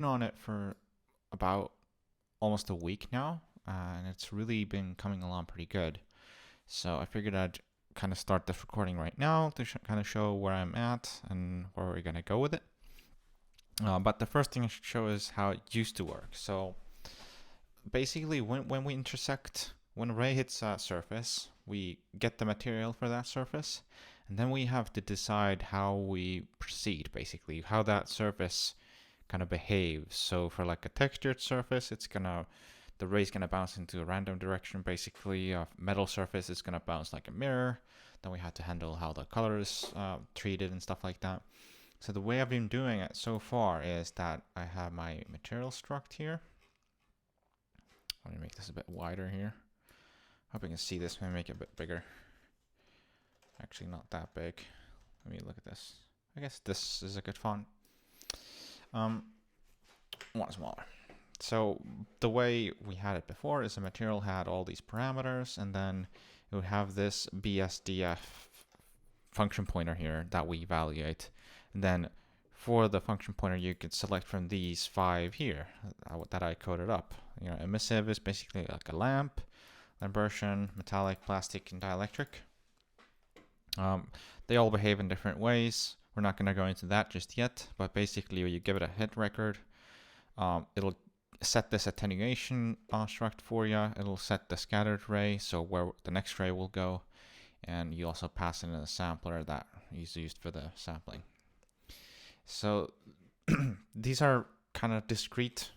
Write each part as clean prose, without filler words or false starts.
on it for about almost a week now, and it's really been coming along pretty good. So I figured I'd kind of start this recording right now to kind of show where I'm at and where we're gonna go with it. But the first thing I should show is how it used to work. So basically, when we intersect, when a ray hits a surface, we get the material for that surface, and then we have to decide how we proceed, basically, how that surface kind of behaves. So for like a textured surface, the ray's gonna bounce into a random direction, basically. A metal surface is gonna bounce like a mirror. Then we have to handle how the color is treated and stuff like that. So the way I've been doing it so far is that I have my material struct here. Let me make this a bit wider here. Hope you can see this. Maybe make it a bit bigger. Actually, not that big. Let me look at this. I guess this is a good font. One smaller. So the way we had it before is the material had all these parameters, and then it would have this BSDF function pointer here that we evaluate. And then for the function pointer, you could select from these 5 here that I coded up. Emissive is basically like a lamp, Lambertian, metallic, plastic, and dielectric. They all behave in different ways. We're not going to go into that just yet, but basically when you give it a hit record, it'll set this attenuation struct for you. It'll set the scattered ray, so where the next ray will go, and you also pass in a sampler that is used for the sampling. So these are kind of discrete,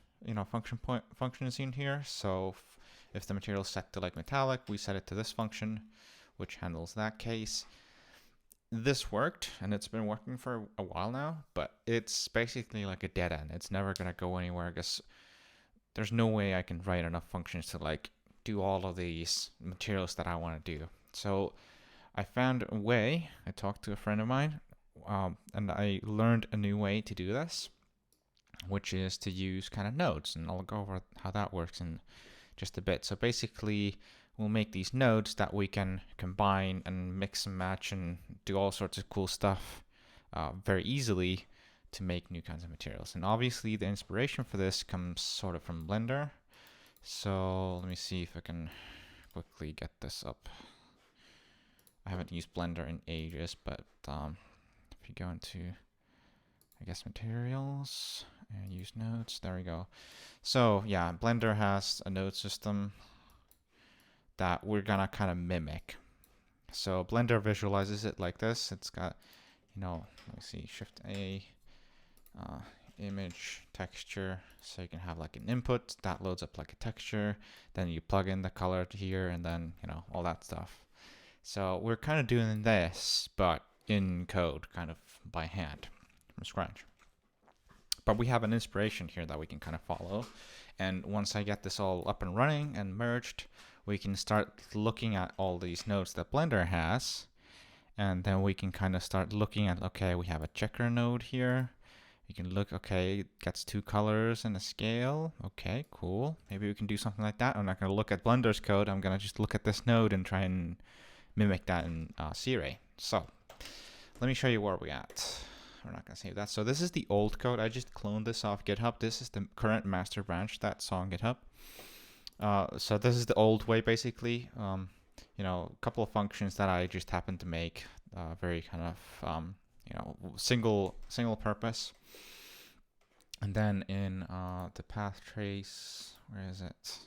functions in here. So if the material is set to like metallic, we set it to this function, which handles that case. This worked, and it's been working for a while now, but it's basically like a dead end. It's never going to go anywhere because there's no way I can write enough functions to like do all of these materials that I want to do. So I found a way. I talked to a friend of mine, and I learned a new way to do this, which is to use kind of nodes, and I'll go over how that works in just a bit. So basically, we'll make these nodes that we can combine and mix and match and do all sorts of cool stuff very easily to make new kinds of materials. And obviously the inspiration for this comes sort of from Blender. So let me see if I can quickly get this up. I haven't used Blender in ages, but if you go into, I guess, materials and use nodes, there we go. So yeah, Blender has a node system that we're gonna kind of mimic. So Blender visualizes it like this. It's got, let me see, Shift A, image, texture. So you can have like an input that loads up like a texture. Then you plug in the color here, and then, all that stuff. So we're kind of doing this, but in code, kind of by hand, from scratch. But we have an inspiration here that we can kind of follow. And once I get this all up and running and merged, we can start looking at all these nodes that Blender has. And then we can kind of start looking at, okay, we have a checker node here. You can look, okay, it gets 2 colors and a scale. Okay, cool. Maybe we can do something like that. I'm not going to look at Blender's code. I'm going to just look at this node and try and mimic that in C-Ray. So let me show you where we're at. We're not going to save that. So this is the old code. I just cloned this off GitHub. This is the current master branch that's on GitHub. So this is the old way, basically. A couple of functions that I just happened to make, very kind of, single purpose. And then in the path trace, where is it?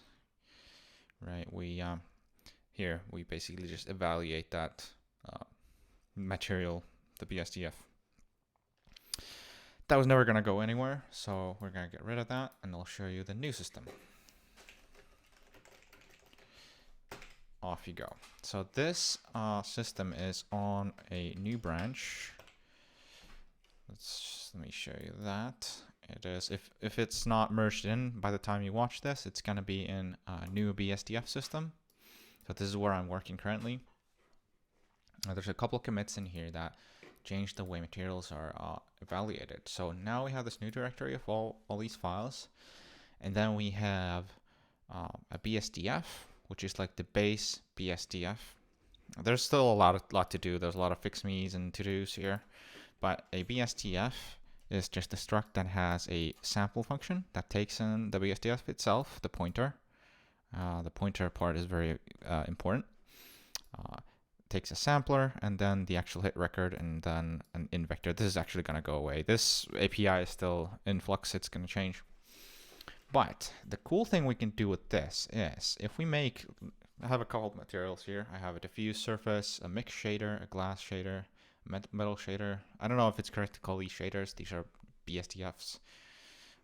Right, we basically just evaluate that material, the BSDF. That was never going to go anywhere, so we're going to get rid of that, and I'll show you the new system. Off you go. So this system is on a new branch. Let me show you that. It is, if it's not merged in by the time you watch this, it's going to be in new-bsdf-system. So this is where I'm working currently. There's a couple commits in here that change the way materials are evaluated. So now we have this new directory of all these files, and then we have a BSDF, which is like the base BSDF. There's still a lot to do. There's a lot of fix me's and to-dos here, but a BSDF is just a struct that has a sample function that takes in the BSDF itself, the pointer. The pointer part is very important. Takes a sampler and then the actual hit record and then an in vector. This is actually going to go away. This API is still in flux. It's going to change. But the cool thing we can do with this is if we make, I have a couple of materials here. I have a diffuse surface, a mix shader, a glass shader, metal shader. I don't know if it's correct to call these shaders. These are BSDFs.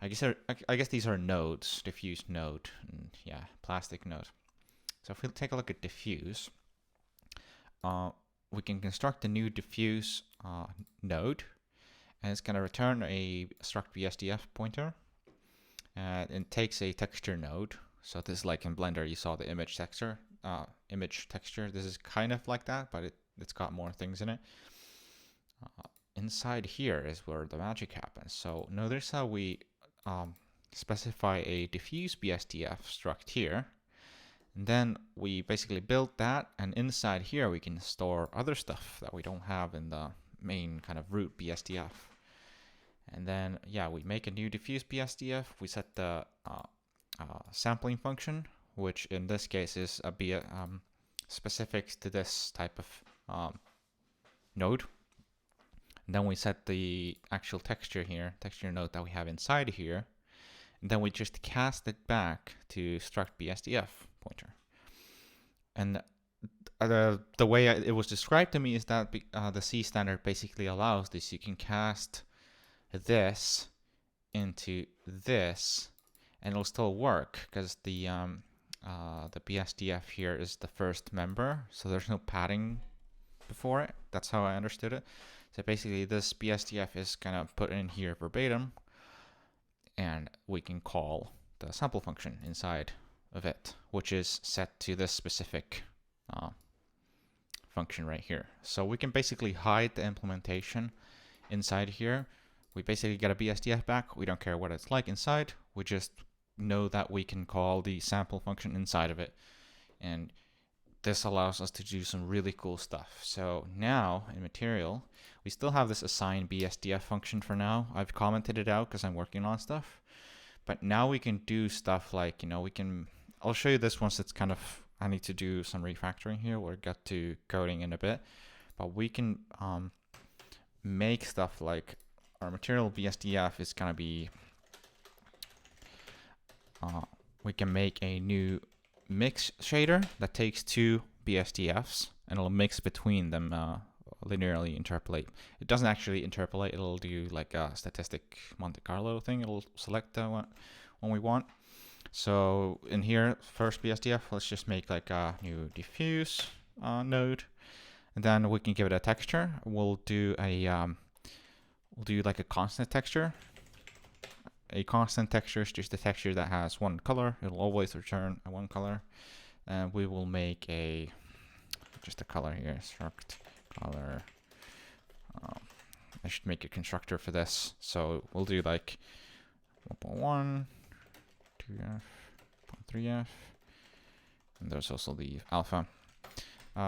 I guess these are nodes, diffuse node, and yeah, plastic node. So if we take a look at diffuse, we can construct a new diffuse node, and it's going to return a struct BSDF pointer, and it takes a texture node. So this is like in Blender, you saw the image texture. This is kind of like that, but it's got more things in it. Inside here is where the magic happens. So notice how we specify a diffuse BSDF struct here. And then we basically build that, and inside here we can store other stuff that we don't have in the main kind of root BSDF. And then, yeah, we make a new diffuse BSDF. We set the sampling function, which in this case is specific to this type of node. And then we set the actual texture here, texture node that we have inside here. And then we just cast it back to struct BSDF pointer. And the way it was described to me is that the C standard basically allows this. You can cast this into this, and it'll still work because the BSDF here is the first member, so there's no padding before it. That's how I understood it. So basically, this BSDF is gonna put in here verbatim, and we can call the sample function inside of it, which is set to this specific function right here. So we can basically hide the implementation inside here. We basically get a BSDF back. We don't care what it's like inside. We just know that we can call the sample function inside of it. And this allows us to do some really cool stuff. So now in material, we still have this assign BSDF function for now. I've commented it out because I'm working on stuff. But now we can do stuff like, I'll show you this once it's kind of, I need to do some refactoring here. We'll get to coding in a bit. But we can make stuff like our material BSDF is going to be, we can make a new mix shader that takes two BSDFs and it'll mix between them, linearly interpolate. It doesn't actually interpolate. It'll do like a statistic Monte Carlo thing. It'll select the one we want. So in here, first BSDF, let's just make like a new diffuse node, and then we can give it a texture. We'll do like a constant texture. A constant texture is just a texture that has one color. It'll always return a one color, and we will make just a color here, struct color. I should make a constructor for this. So we'll do like 1.1, 2f, 0.3f, and there's also the alpha.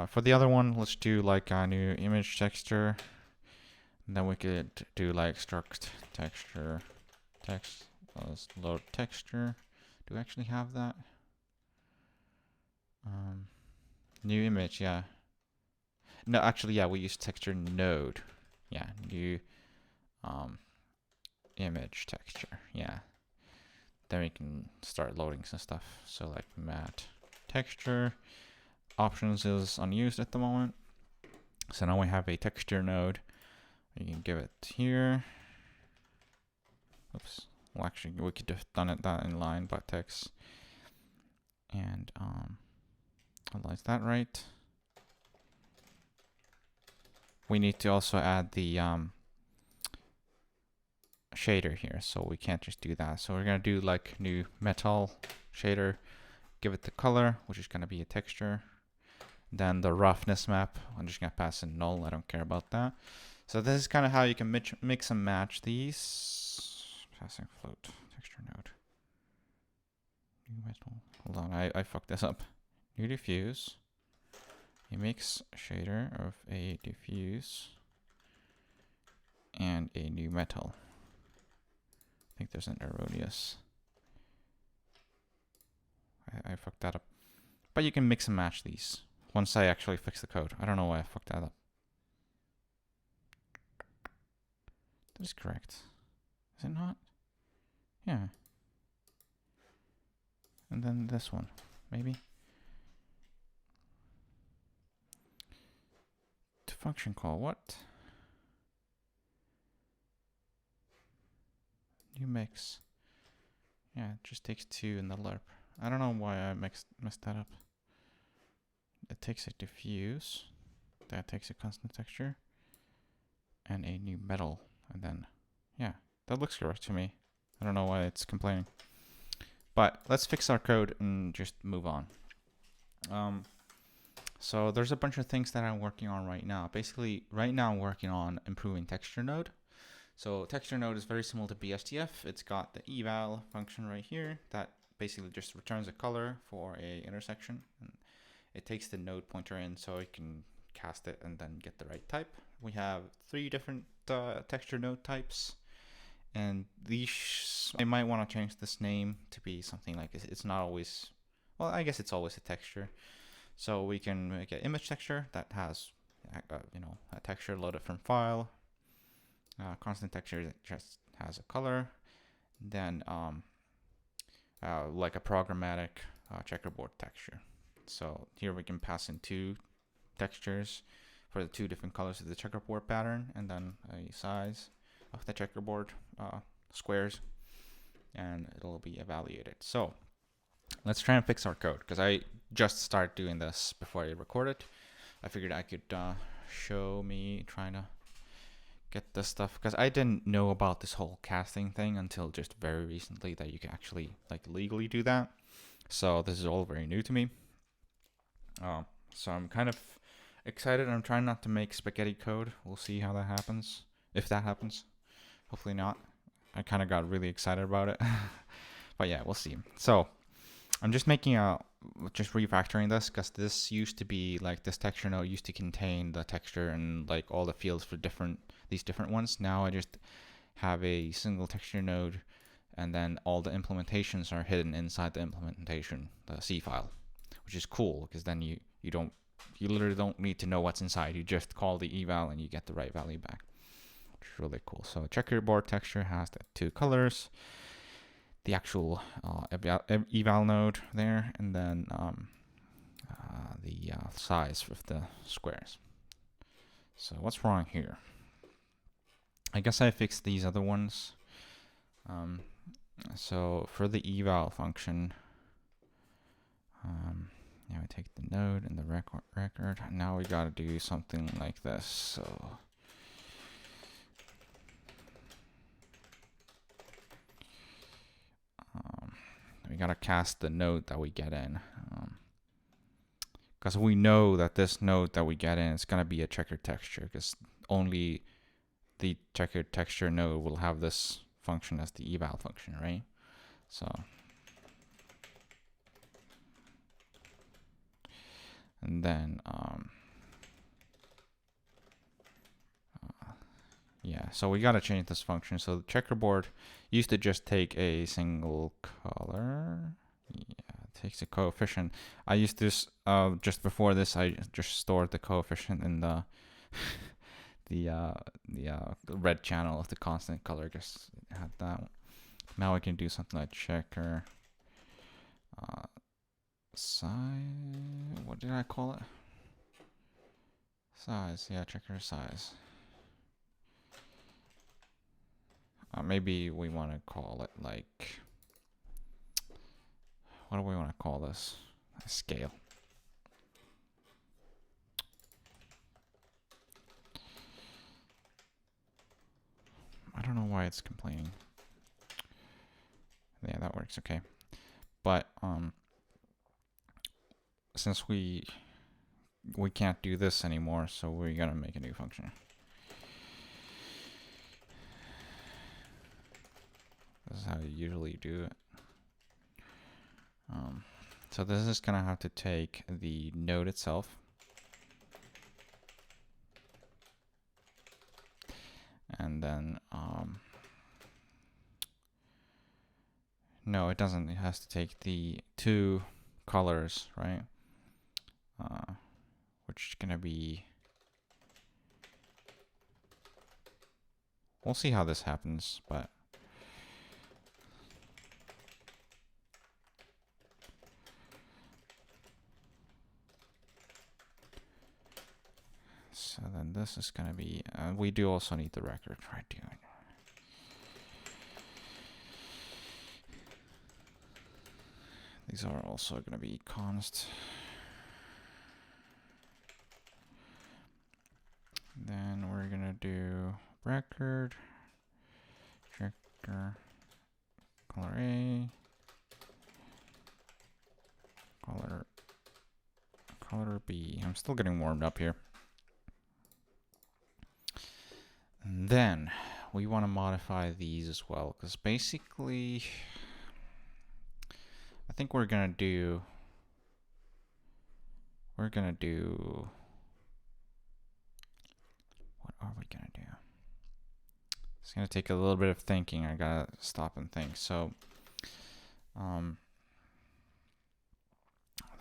For the other one, let's do like a new image texture. And then we could do like struct texture text. Let's load texture. Do we actually have that? New image, yeah. No, actually, yeah, we use texture node. Yeah, new image texture. Yeah. Then we can start loading some stuff. So like matte texture. Options is unused at the moment. So now we have a texture node. We can give it here. Oops. Well, actually, we could have done that in line, but text. And is that right? We need to also add the shader here, so we can't just do that. So we're gonna do like new metal shader, give it the color, which is gonna be a texture. Then the roughness map, I'm just gonna pass in null. I don't care about that. So this is kind of how you can mix and match these. Passing float texture node. New metal. Hold on, I fucked this up. New diffuse. A mix shader of a diffuse and a new metal. think there's an erroneous. I fucked that up. But you can mix and match these once I actually fix the code. I don't know why I fucked that up. That is correct. Is it not? Yeah. And then this one, maybe. To function call, what? New mix. Yeah, it just takes 2 in the lerp. I don't know why I messed that up. It takes a diffuse. That takes a constant texture. And a new metal. And then, yeah, that looks correct to me. I don't know why it's complaining. But let's fix our code and just move on. So there's a bunch of things that I'm working on right now. Basically, right now I'm working on improving texture node. So texture node is very similar to BSDF. It's got the eval function right here that basically just returns a color for a intersection. And it takes the node pointer in so it can cast it and then get the right type. We have 3 different texture node types. And these, I might want to change this name to be something like, it's not always, well, I guess it's always a texture. So we can make an image texture that has, a texture loaded from file. Constant texture that just has a color. Then like a programmatic checkerboard texture. So here we can pass in 2 textures for the 2 different colors of the checkerboard pattern, and then a size of the checkerboard squares, and it'll be evaluated. So let's try and fix our code, because I just started doing this before I recorded. I figured I could show me trying to get this stuff, because I didn't know about this whole casting thing until just very recently, that you can actually like legally do that. So this is all very new to me. So I'm kind of excited. I'm trying not to make spaghetti code. We'll see how that happens, if that happens. Hopefully not. I kind of got really excited about it. But yeah, we'll see. So I'm just just refactoring this, because this used to be like, this texture node used to contain the texture and like all the fields for these different ones. Now I just have a single texture node, and then all the implementations are hidden inside the implementation, the C file, which is cool, because then you literally don't need to know what's inside. You just call the eval and you get the right value back, which is really cool. So checkerboard texture has the 2 colors, the actual eval node there, and then the size of the squares. So what's wrong here? I guess I fixed these other ones. So for the eval function, now we take the node and the record. Now we gotta do something like this. So we gotta cast the node that we get in, because we know that this node that we get in is gonna be a checkered texture, because only the checkered texture node will have this function as the eval function, right? So and then yeah, so we gotta change this function. So the checkerboard used to just take a single color. Yeah, it takes a coefficient. I used this just before this. I just stored the coefficient in the the red channel of the constant color. Just had that. Now we can do something like checker size. What did I call it? Size. Yeah, checker size. Maybe we want to call it like, what do we want to call this? A scale. I don't know why it's complaining. Yeah, that works. Okay. But since we can't do this anymore, so we're gonna make a new function. This is how you usually do it. So this is gonna have to take the node itself, and then No, it doesn't. It has to take the two colors, right? Which is gonna be. We'll see how this happens, but. So then this is gonna be. We do also need the record, right, dude? These are also gonna be const. Then we're gonna do record, checker, color A, color B. I'm still getting warmed up here. And then we want to modify these as well, because basically, I think we're gonna do. What are we gonna do? It's gonna take a little bit of thinking. I gotta stop and think. So, the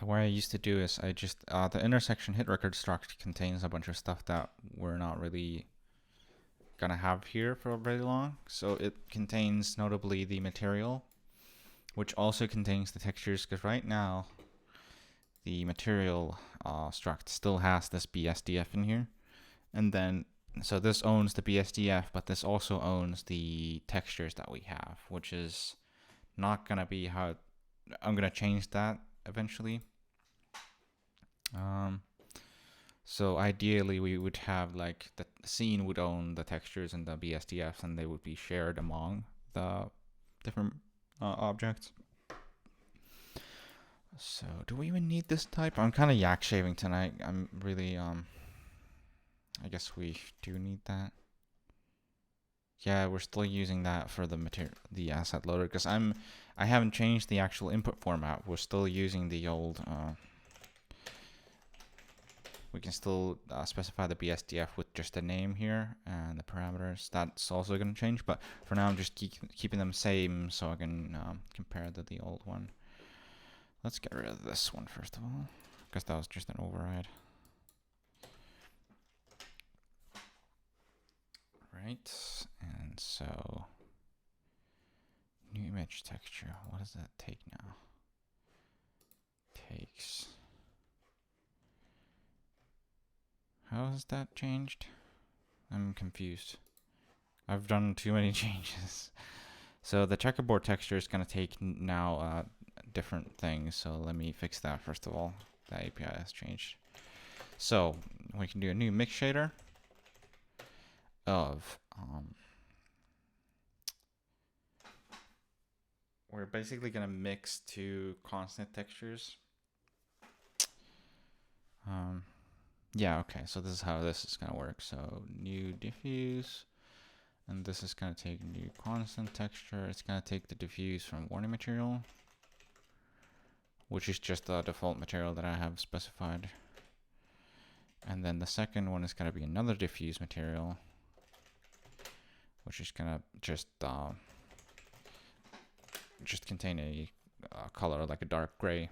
way I used to do is I just the intersection hit record struct contains a bunch of stuff that we're not really gonna have here for very long. So it contains notably the material, which also contains the textures, because right now the material struct still has this BSDF in here. And then, so this owns the BSDF, but this also owns the textures that we have, which is not gonna be how, I'm gonna change that eventually. So ideally we would have like the scene would own the textures and the BSDFs, and they would be shared among the different objects. So do we even need this type? I'm kind of yak shaving tonight. I'm really I guess we do need that. Yeah, we're still using that for the asset loader, because I haven't changed the actual input format. We're still using the old. We can still specify the BSDF with just the name here and the parameters. That's also going to change, but for now I'm just keeping them same so I can compare to the old one. Let's get rid of this one first of all, because that was just an override. Right, and so new image texture. What does that take now? Takes. How has that changed? I'm confused. I've done too many changes. So the checkerboard texture is going to take now different things. So let me fix that first of all. The API has changed. So we can do a new mix shader of we're basically going to mix two constant textures. Yeah, okay, so this is how this is going to work. So new diffuse, and this is going to take new constant texture. It's going to take the diffuse from warning material, which is just the default material that I have specified. And then the second one is going to be another diffuse material, which is going to just contain a color like a dark gray.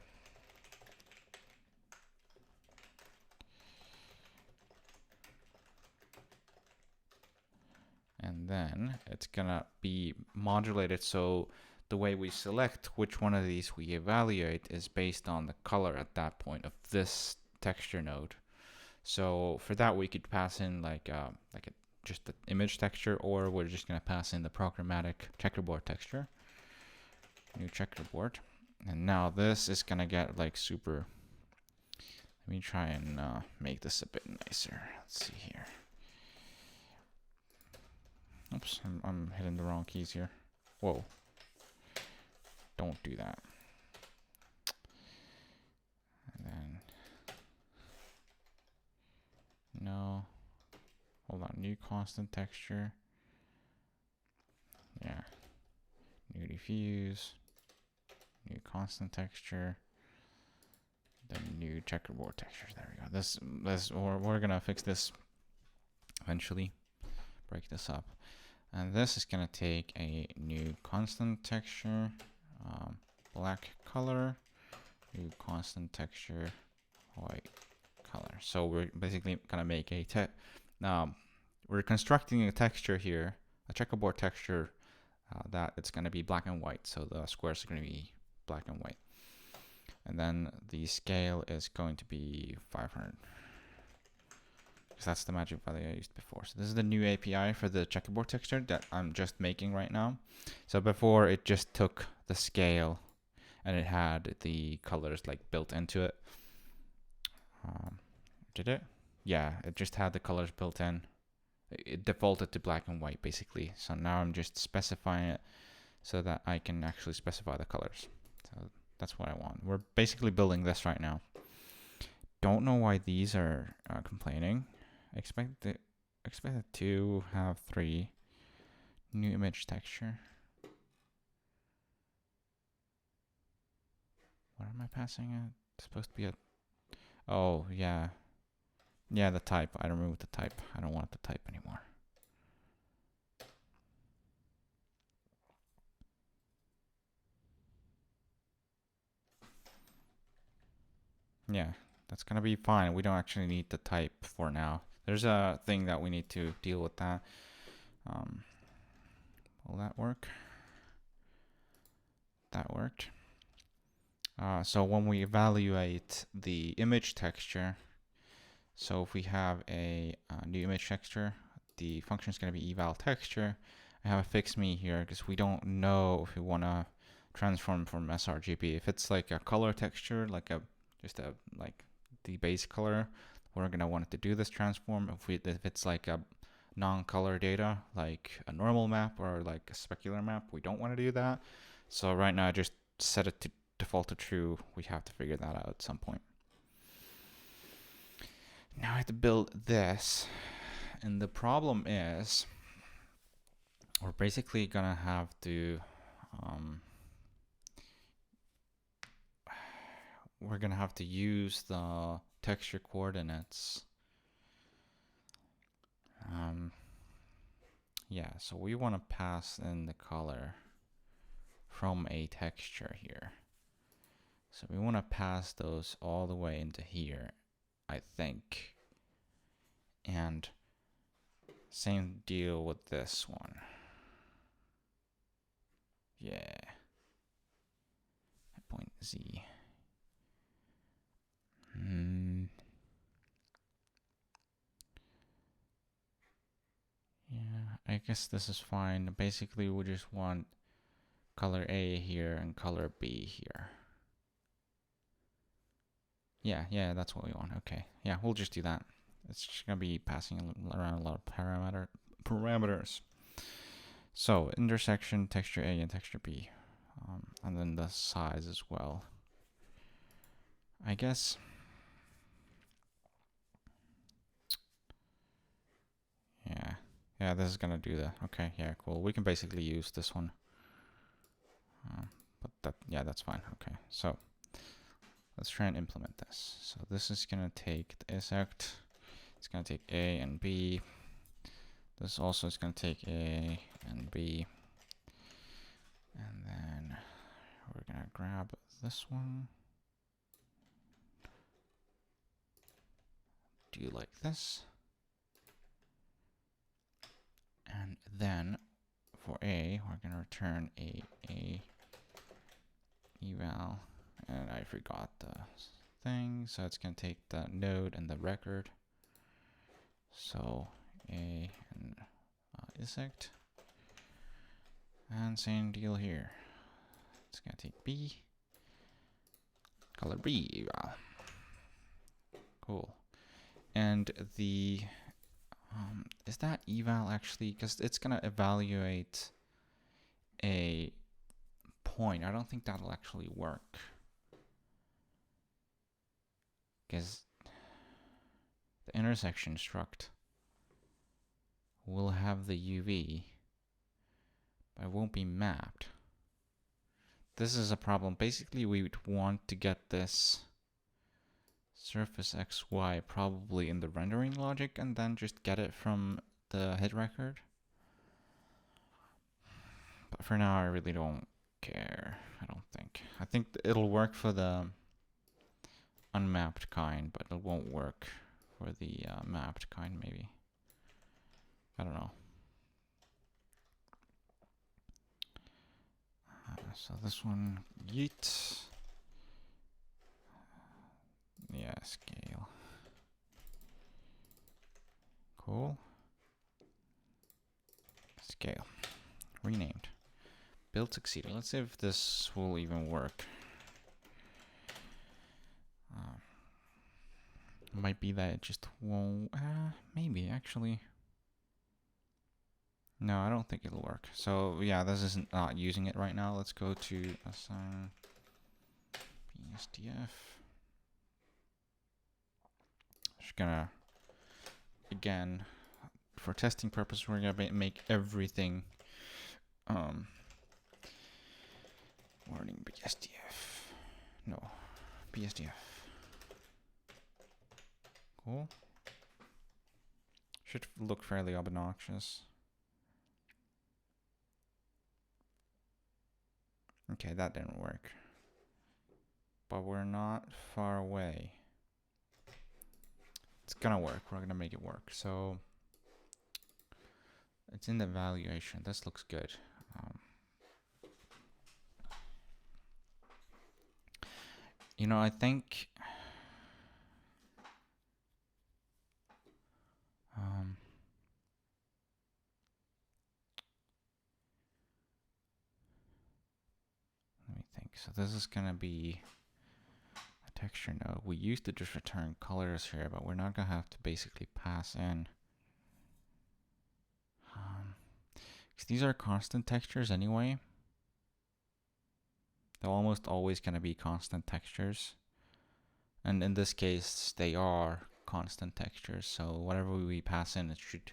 And then it's gonna be modulated, so the way we select which one of these we evaluate is based on the color at that point of this texture node. So for that we could pass in just the image texture, or we're just gonna pass in the programmatic checkerboard texture. New checkerboard. And now this is gonna get like super. Let me try and make this a bit nicer. Let's see here. Oops, I'm hitting the wrong keys here. Whoa. Don't do that. And then. No. Hold on. New constant texture. Yeah. New diffuse. New constant texture. Then new checkerboard texture. There we go. We're gonna fix this eventually. Break this up. And this is going to take a new constant texture. black color, new constant texture, white color. So we're basically gonna make a we're constructing a texture here, a checkerboard texture that it's gonna be black and white. So the squares are gonna be black and white, and then the scale is going to be 500. Because that's the magic value I used before. So this is the new API for the checkerboard texture that I'm just making right now. So before it just took the scale and it had the colors like built into it. Did it? Yeah, it just had the colors built in. It defaulted to black and white basically. So now I'm just specifying it so that I can actually specify the colors. So that's what I want. We're basically building this right now. Don't know why these are complaining. Expect it to have 3 new image texture. What am I passing it? It's supposed to be a. Oh yeah, yeah, the type. I removed the type. I don't want the type anymore. Yeah, that's gonna be fine. We don't actually need the type for now. There's a thing that we need to deal with that. Will that work? That worked. So when we evaluate the image texture, so if we have a new image texture, the function is going to be eval texture. I have a fix me here because we don't know if we want to transform from sRGB. If it's like a color texture, like like the base color, we're going to want it to do this transform. If it's like a non-color data, like a normal map or like a specular map, we don't want to do that. So right now I just set it to default to true. We have to figure that out at some point. Now I have to build this, and the problem is we're basically gonna have to use the texture coordinates. Yeah, so we want to pass in the color from a texture here. So we want to pass those all the way into here, I think. And same deal with this one. Yeah. Point Z. Yeah, I guess this is fine. Basically, we just want color A here and color B here. Yeah, that's what we want. Okay, yeah, we'll just do that. It's just gonna be passing around a lot of parameters. So intersection, texture A and texture B, and then the size as well. I guess. Yeah, this is gonna do that. Okay, yeah, cool. We can basically use this one. But that's fine. Okay, so let's try and implement this. So this is gonna take the isect. It's gonna take A and B. This also is gonna take A and B. And then we're gonna grab this one. Do like this. And then for A, we're gonna return a eval. And I forgot the thing, so it's gonna take the node and the record. So A and isect. And same deal here. It's gonna take B. Color B eval. Cool. And the is that eval actually? Because it's gonna evaluate a point. I don't think that'll actually work. Because the intersection struct will have the UV, but it won't be mapped. This is a problem. Basically, we would want to get this surface XY probably in the rendering logic and then just get it from the hit record. But for now, I really don't care. I think it'll work for the unmapped kind, but it won't work for the mapped kind, maybe. I don't know. So this one, yeet. Yeah, scale. Cool. Scale. Renamed. Build succeeded. Let's see if this will even work. Might be that it just won't. Maybe actually. No, I don't think it'll work. So yeah, this isn't not using it right now. Let's go to assign BSDF. Just gonna, again, for testing purposes, we're gonna make everything warning BSDF. No, BSDF. Cool. Should look fairly obnoxious. Okay, that didn't work. But we're not far away. It's gonna work. We're gonna make it work. So it's in the evaluation. This looks good. You know, I think let me think. So this is gonna be a texture node. We used to just return colors here, but we're not gonna have to basically pass in. Because these are constant textures anyway. They're almost always gonna be constant textures. And in this case, they are constant textures. So whatever we pass in, it should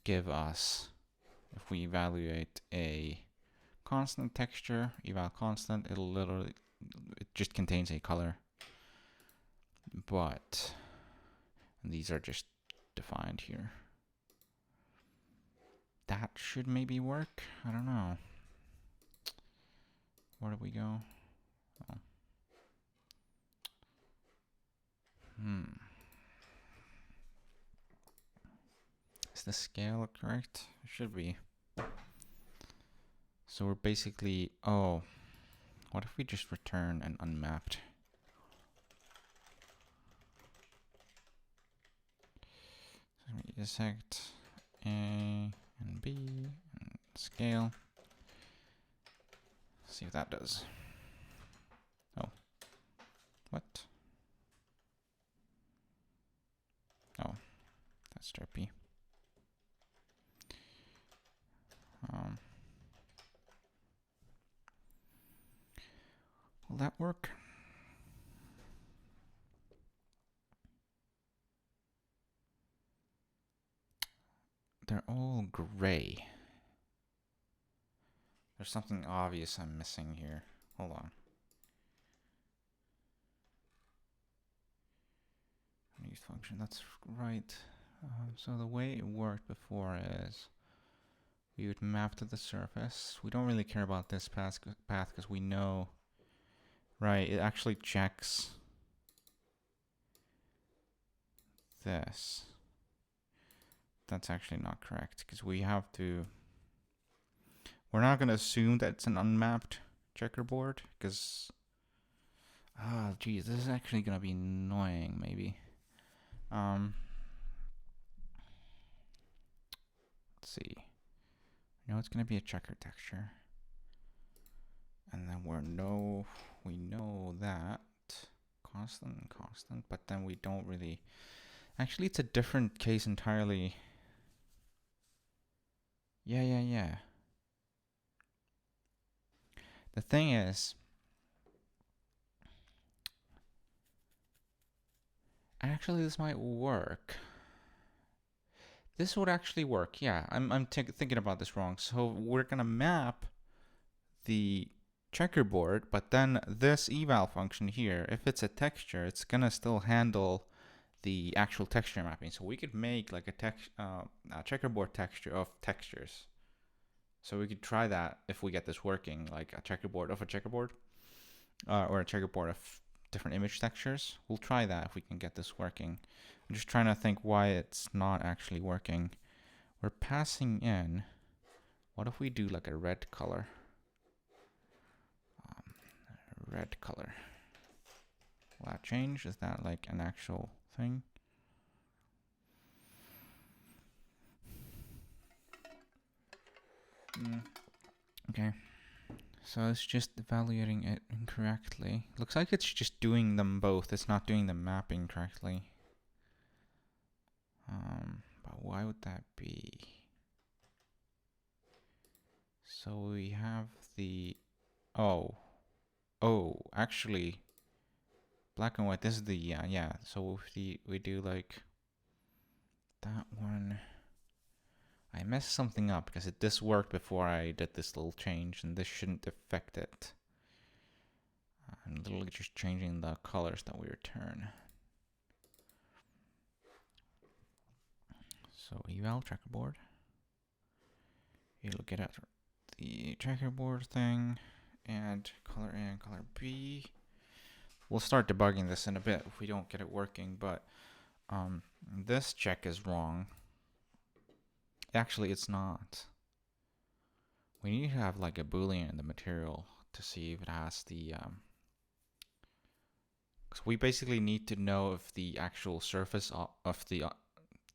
give us, if we evaluate a constant texture, eval constant, it'll literally, it just contains a color. But these are just defined here. That should maybe work. I don't know. Where do we go? Oh. Is the scale correct? It should be. So we're basically, oh, what if we just return an unmapped? So we select A and B and scale. See if that does. Oh, what? Oh, that's derpy. Will that work? They're all gray. There's something obvious I'm missing here. Hold on. Use function, that's right. So the way it worked before is we would map to the surface. We don't really care about this path because we know, right, it actually checks this. That's actually not correct because we have to, we're not going to assume that it's an unmapped checkerboard because, geez, this is actually going to be annoying maybe. Let's see. We know it's going to be a checker texture. And then we know that constant, but then we don't really, actually it's a different case entirely. Yeah. The thing is, actually this might work. This would actually work. Yeah, I'm thinking about this wrong. So we're gonna map the checkerboard, but then this eval function here, if it's a texture, it's gonna still handle the actual texture mapping. So we could make like a checkerboard texture of textures. So we could try that if we get this working, like a checkerboard of a checkerboard. or a checkerboard of different image textures. We'll try that if we can get this working. I'm just trying to think why it's not actually working. We're passing in. What if we do like a red color? Red color. Will that change? Is that like an actual thing? Okay. So it's just evaluating it incorrectly. Looks like it's just doing them both. It's not doing the mapping correctly. But why would that be? So we have the... Oh, actually, black and white. This is the... Yeah. So if we do like that one... I messed something up because this worked before I did this little change, and this shouldn't affect it. I'm literally just changing the colors that we return. So eval checkerboard. You'll get at the checkerboard thing, and color A and color B. We'll start debugging this in a bit if we don't get it working, but this check is wrong. Actually, it's not. We need to have like a boolean in the material to see if it has the so we basically need to know if the actual surface of the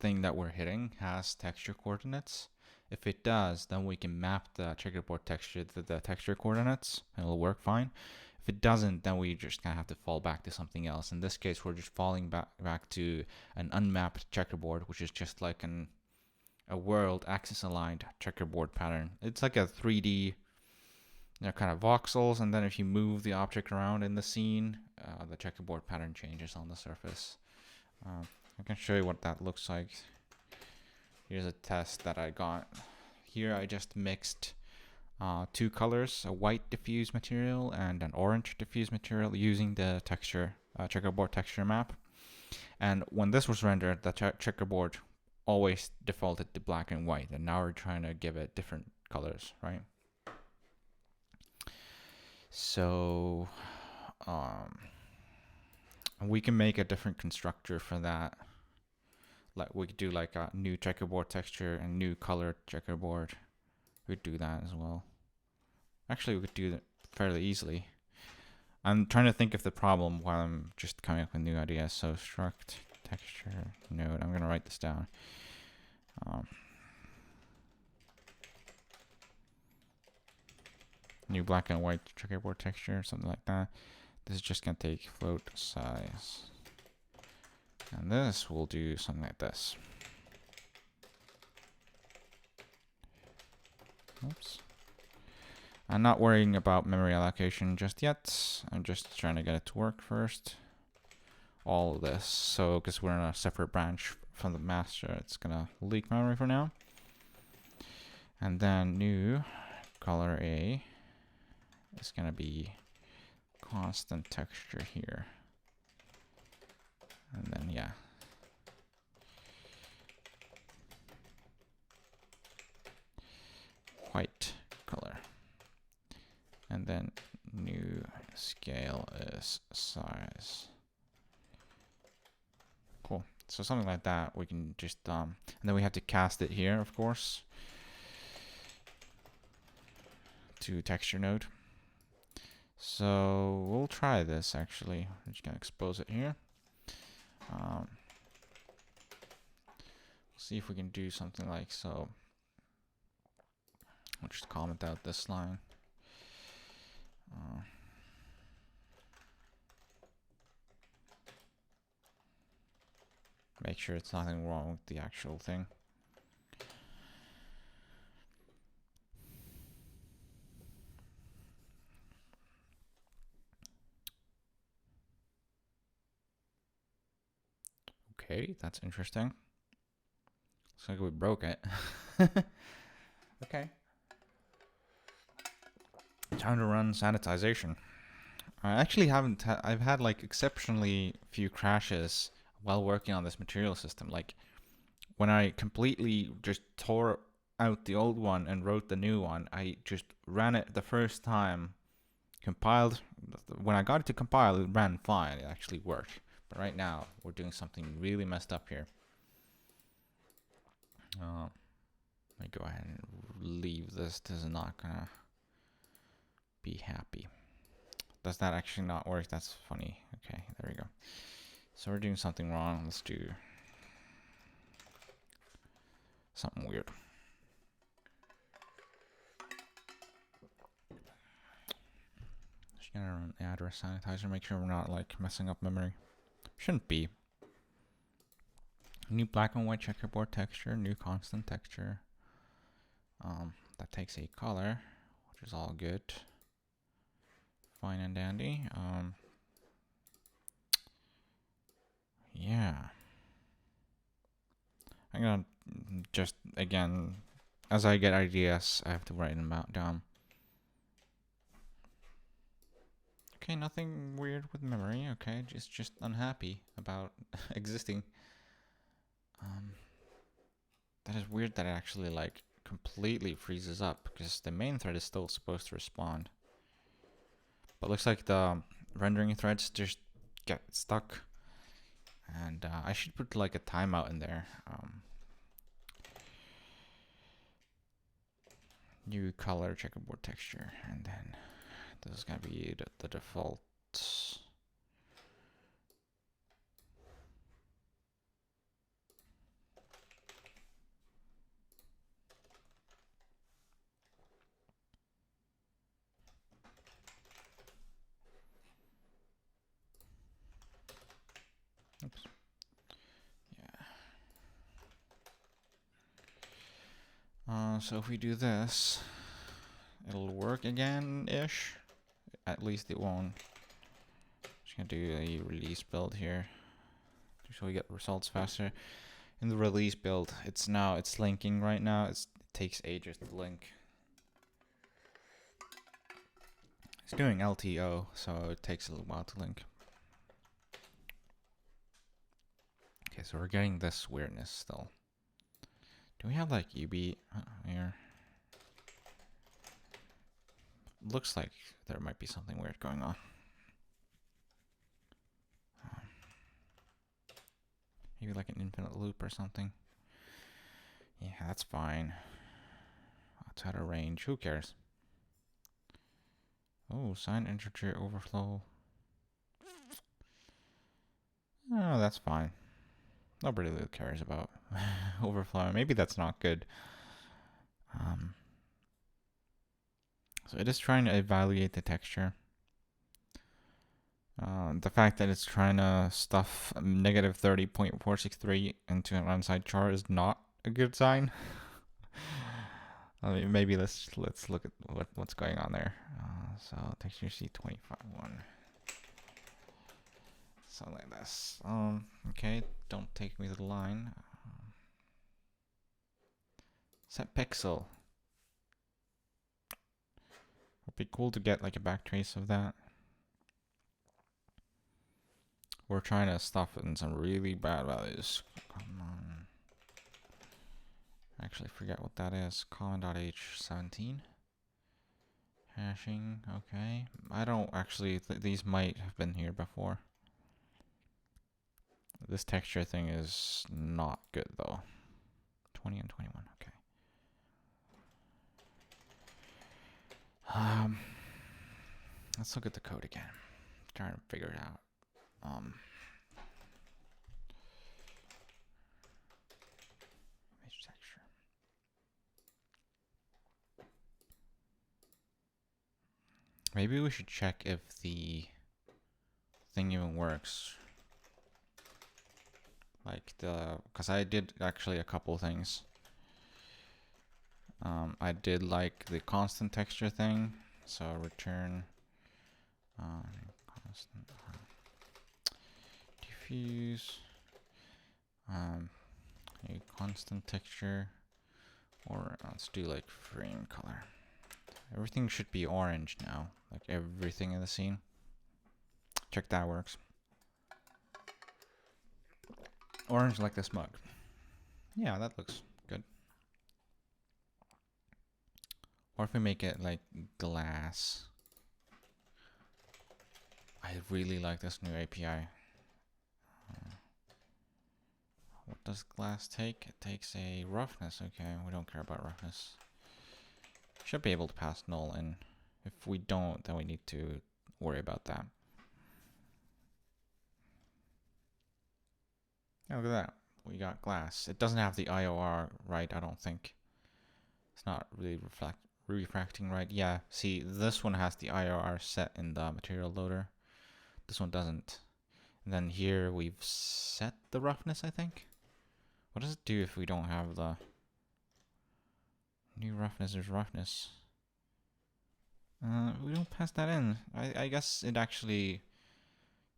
thing that we're hitting has texture coordinates. If it does, then we can map the checkerboard texture to the texture coordinates and it'll work fine. If it doesn't, then we just kind of have to fall back to something else. In this case, we're just falling back to an unmapped checkerboard, which is just like a world axis aligned checkerboard pattern. It's like a 3D, kind of voxels, and then if you move the object around in the scene, the checkerboard pattern changes on the surface. I can show you what that looks like. Here's a test that I got. Here I just mixed two colors, a white diffuse material and an orange diffuse material, using the texture checkerboard texture map. And when this was rendered, the checkerboard always defaulted to black and white, and now we're trying to give it different colors, right? So we can make a different constructor for that. Like we could do like a new checkerboard texture and new color checkerboard. We could do that as well. Actually, we could do that fairly easily. I'm trying to think of the problem while I'm just coming up with new ideas. So struct texture node. I'm gonna write this down. New black and white checkerboard texture, something like that. This is just gonna take float size, and this will do something like this. Oops. I'm not worrying about memory allocation just yet. I'm just trying to get it to work first. All of this, so because we're in a separate branch from the master, it's gonna leak memory for now. And then new color A is gonna be constant texture here. And then yeah. White color. And then new scale is size. Cool. So something like that, we can just and then we have to cast it here, of course, to texture node. So we'll try this actually. I'm just gonna expose it here. See if we can do something like so. I'll just comment out this line. Make sure it's nothing wrong with the actual thing. Okay, that's interesting. Looks like we broke it. Okay. Time to run sanitization. I actually haven't. I've had like exceptionally few crashes while working on this material system. Like when I completely just tore out the old one and wrote the new one, I just ran it the first time, compiled when I got it to compile, it ran fine. It actually worked. But right now, we're doing something really messed up here. Let me go ahead and leave this. This is not gonna be happy. Does that actually not work? That's funny. Okay, there we go. So we're doing something wrong. Let's do something weird. Just gonna run address sanitizer, make sure we're not like messing up memory. Shouldn't be. New black and white checkerboard texture, new constant texture. That takes a color, which is all good. Fine and dandy. Yeah. I'm gonna just, again, as I get ideas, I have to write them down. Okay, nothing weird with memory. Okay, just unhappy about existing. That is weird that it actually like completely freezes up because the main thread is still supposed to respond. But looks like the rendering threads just get stuck. And I should put like a timeout in there. New color checkerboard texture, and then this is gonna be the default. Oops. Yeah. So if we do this, it'll work again-ish. At least it won't. Just gonna do a release build here, so we get results faster. In the release build, it's linking right now. It takes ages to link. It's doing LTO, so it takes a little while to link. Okay, so we're getting this weirdness still. Do we have like UB here? Looks like there might be something weird going on. Maybe like an infinite loop or something. Yeah, that's fine. Outside of range, who cares? Oh, sign integer overflow. Oh, that's fine. Nobody really cares about overflow. Maybe that's not good. So it is trying to evaluate the texture. The fact that it's trying to stuff negative 30.463 into an unsigned char is not a good sign. I mean, maybe let's look at what's going on there. So texture C25.1. Something like this. Okay, don't take me to the line. Set pixel. Would be cool to get like a backtrace of that. We're trying to stuff in some really bad values. Come on. Actually, forget what that is. Common.h17. Hashing. Okay. I don't actually. These might have been here before. This texture thing is not good though. 20 and 21. Okay. Let's look at the code again. Trying to figure it out. Image texture. Maybe we should check if the thing even works. Like because I did actually a couple things. I did like the constant texture thing, so return constant diffuse a constant texture, or let's do like frame color. Everything should be orange now, like everything in the scene. Check that works. Orange like this mug. Yeah, that looks good. Or if we make it like glass. I really like this new API. What does glass take? It takes a roughness. Okay, we don't care about roughness. Should be able to pass null in. If we don't, then we need to worry about that. Yeah, look at that. We got glass. It doesn't have the IOR right, I don't think. It's not really refracting right. Yeah, see, this one has the IOR set in the material loader. This one doesn't. And then here we've set the roughness, I think. What does it do if we don't have the new roughness is roughness? We don't pass that in. I guess it actually,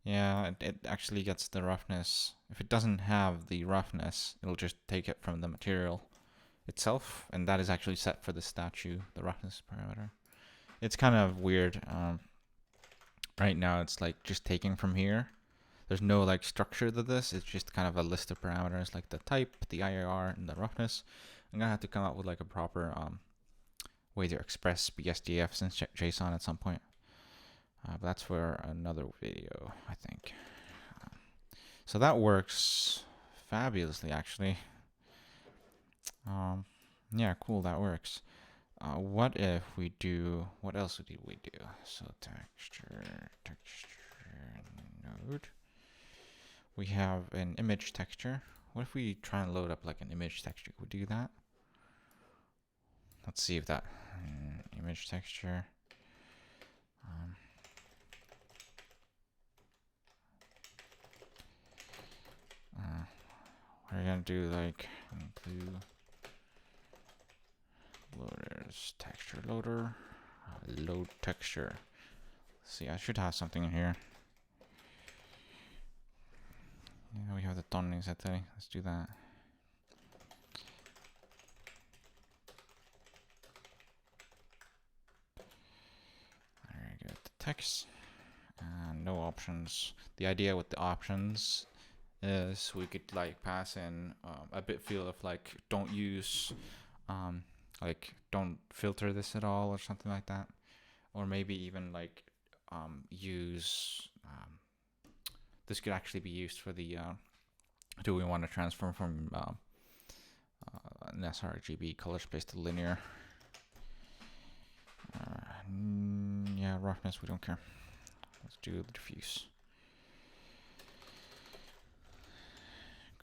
yeah, it actually gets the roughness. If it doesn't have the roughness, it'll just take it from the material itself, and that is actually set for the statue, the roughness parameter. It's kind of weird. Right now it's like just taking from here. There's no like structure to this. It's just kind of a list of parameters like the type, the IIR, and the roughness. I'm gonna have to come up with like a proper way to express BSDF since JSON at some point. But that's for another video, I think. So that works fabulously, actually. Yeah, cool, that works. What if we do, what else did we do? So texture node. We have an image texture. What if we try and load up like an image texture? Could we do that? Let's see if that image texture. We're gonna do like include loaders texture loader load texture. Let's see, I should have something in here. Yeah, we have the toning set today. Let's do that. Very good. The text and no options. The idea with the options is we could like pass in a bit field of like don't use like don't filter this at all or something like that, or maybe even like use this could actually be used for the do we want to transform from an sRGB color space to linear. Yeah, roughness we don't care. Let's do the diffuse.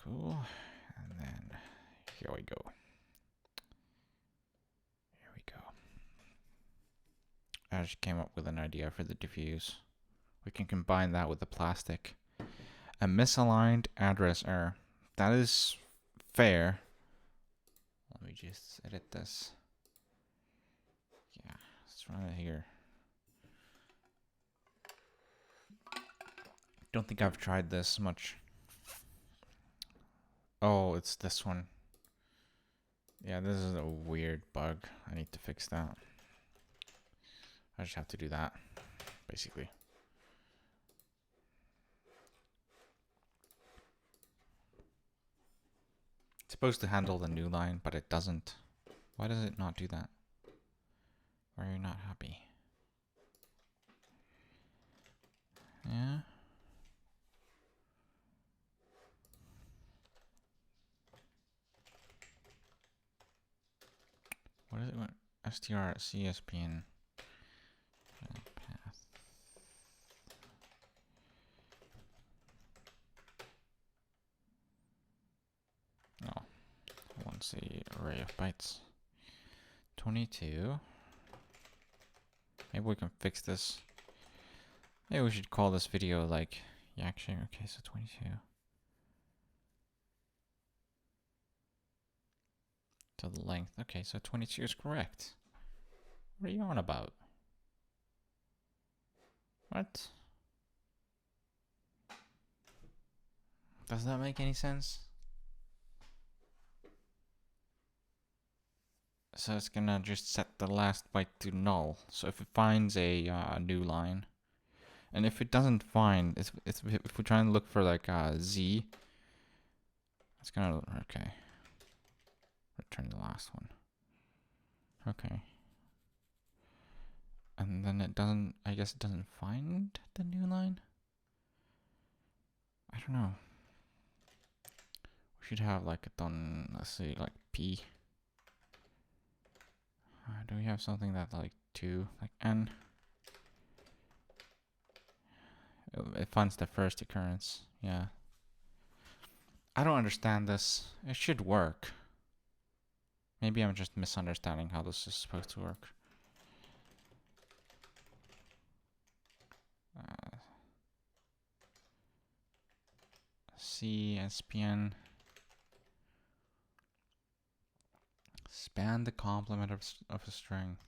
Cool. And then here we go. Here we go. I just came up with an idea for the diffuse. We can combine that with the plastic. A misaligned address error. That is fair. Let me just edit this. Yeah, let's run it here. Don't think I've tried this much. Oh, it's this one. Yeah, this is a weird bug. I need to fix that. I just have to do that, basically. It's supposed to handle the new line, but it doesn't. Why does it not do that? Why are you not happy? Yeah. What is it? What? str CSPN path. No. I want to see array of bytes. 22. Maybe we can fix this. Maybe we should call this video like Yakshing. Okay, so 22. To the length. Okay, so 22 is correct. What are you on about? What? Does that make any sense? So it's gonna just set the last byte to null. So if it finds a new line, and if it doesn't find, if we try and look for like Z, it's gonna, okay. Return the last one. Okay. And then it doesn't, I guess it doesn't find the new line? don't know. We should have like it on, let's see, like P. Do we have something that like 2, like N? It finds the first occurrence. Yeah. I don't understand this. It should work. Maybe I'm just misunderstanding how this is supposed to work. C, SPN. Span the complement of a string.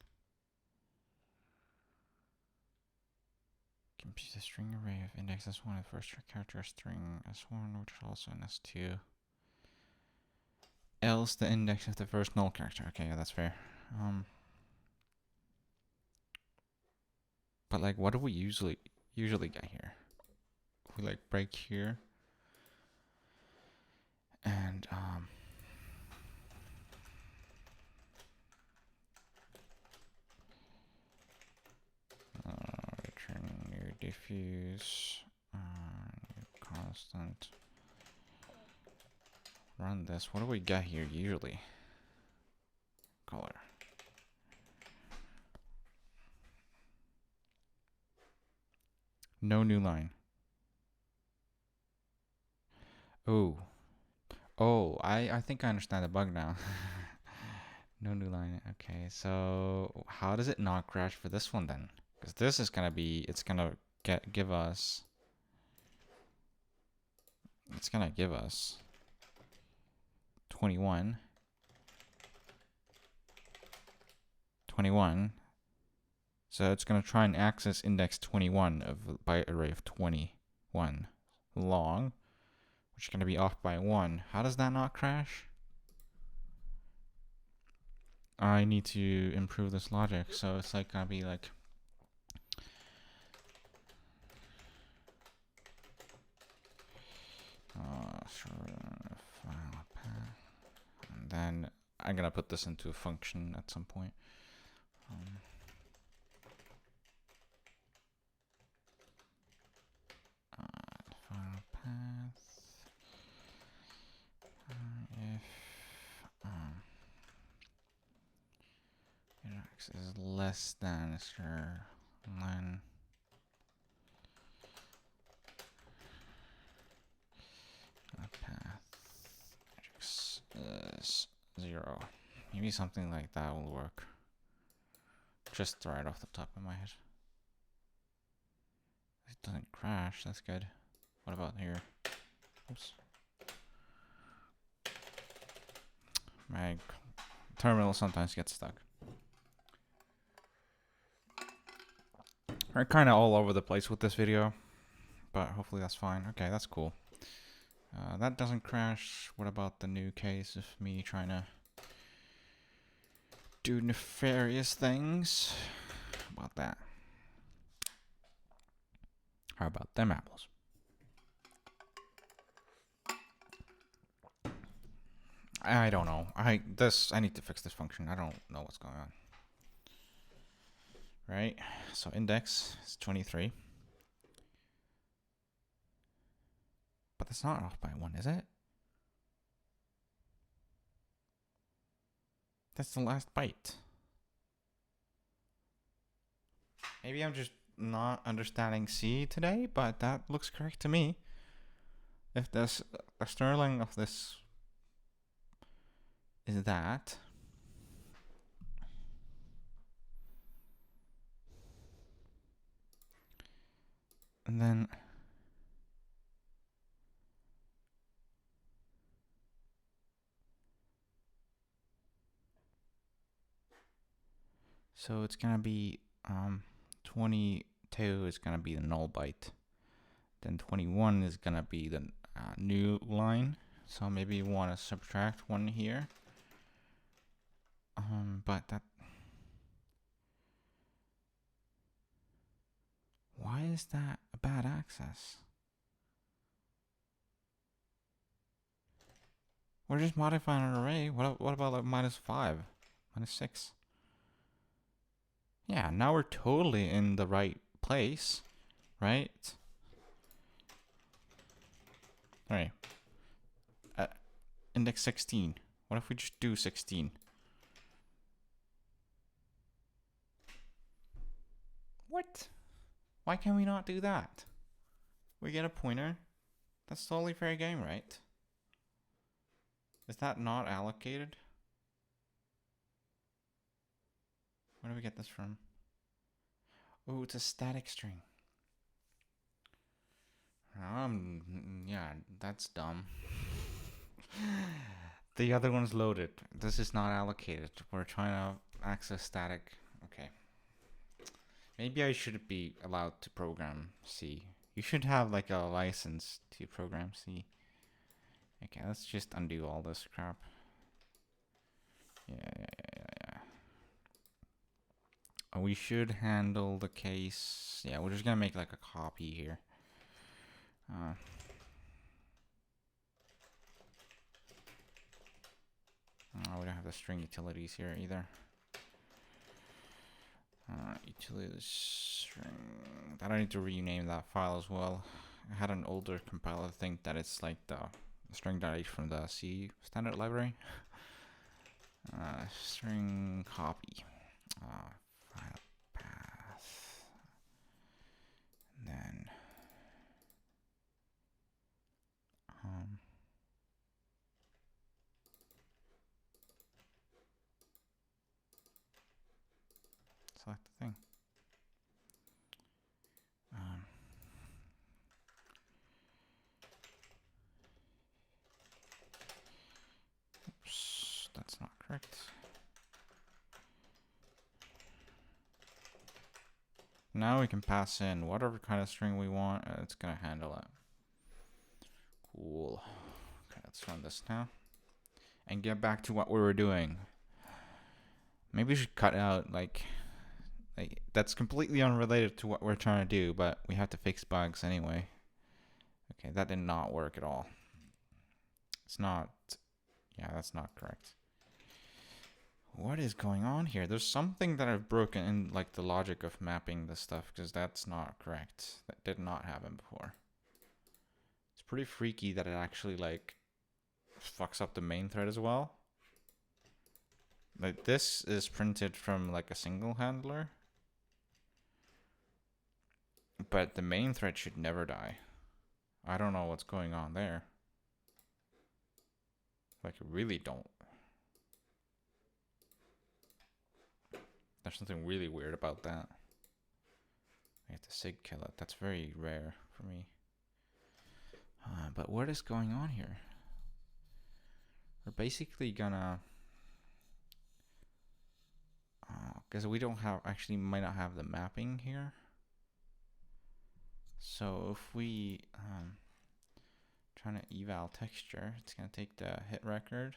Compute a string array of index S1 and first character string S1, which is also an S2. Else the index of the first null character. Okay, yeah, that's fair. But like, what do we usually get here? We like break here, and return new diffuse, new constant. Run this. What do we get here usually? Color. No new line. Oh. Oh, I think I understand the bug now. No new line. Okay, so how does it not crash for this one then? Because this is gonna be, it's gonna give us 21. 21. So it's gonna try and access index 21 of a byte array of 21 long, which is gonna be off by 1. How does that not crash? I need to improve this logic, so it's like gonna be like file path, and then I'm gonna put this into a function at some point. File path if x is less than sure len path x is 0. Maybe something like that will work. Just right off the top of my head. It doesn't crash, that's good. What about here? Oops. My terminal sometimes gets stuck. We're kind of all over the place with this video, but hopefully that's fine. Okay, that's cool. That doesn't crash. What about the new case of me trying to do nefarious things? How about that? How about them apples? I don't know. I need to fix this function. I don't know what's going on. Right? So index is 23. But that's not off by 1, is it? That's the last byte. Maybe I'm just not understanding C today, but that looks correct to me. If this Sterling of this is that, and then so it's gonna be 22 is gonna be the null byte. Then 21 is gonna be the new line. So maybe you want to subtract 1 here. But that, why is that a bad access? We're just modifying an array. What about like -5, -6? Yeah, now we're totally in the right place, right? Alright. Index 16. What if we just do 16? What? Why can we not do that? We get a pointer. That's totally fair game, right? Is that not allocated? Where do we get this from? Oh, it's a static string. Yeah, that's dumb. The other one's loaded. This is not allocated. We're trying to access static. Okay. Maybe I shouldn't be allowed to program C. You should have like a license to program C. Okay, let's just undo all this crap. Yeah. We should handle the case. Yeah, we're just gonna make like a copy here. We don't have the string utilities here either. Utilities string. I need to rename that file as well. I had an older compiler think that it's like the string.h from the C standard library. String copy. File path. And then select the thing. Oops, that's not correct. Now we can pass in whatever kind of string we want, and it's gonna handle it. Cool. Okay, let's run this now. And get back to what we were doing. Maybe we should cut out like that's completely unrelated to what we're trying to do, but we have to fix bugs anyway. Okay, that did not work at all. It's not, yeah, that's not correct. What is going on here? There's something that I've broken in like the logic of mapping this stuff, because that's not correct. That did not happen before. It's pretty freaky that it actually like fucks up the main thread as well. Like this is printed from like a single handler, but the main thread should never die. I don't know what's going on there. Like, I really don't. There's something really weird about that. I have to sig kill it. That's very rare for me. But what is going on here? We're basically gonna... because we don't have... Actually, might not have the mapping here. So if we... trying to eval texture, it's gonna take the hit record.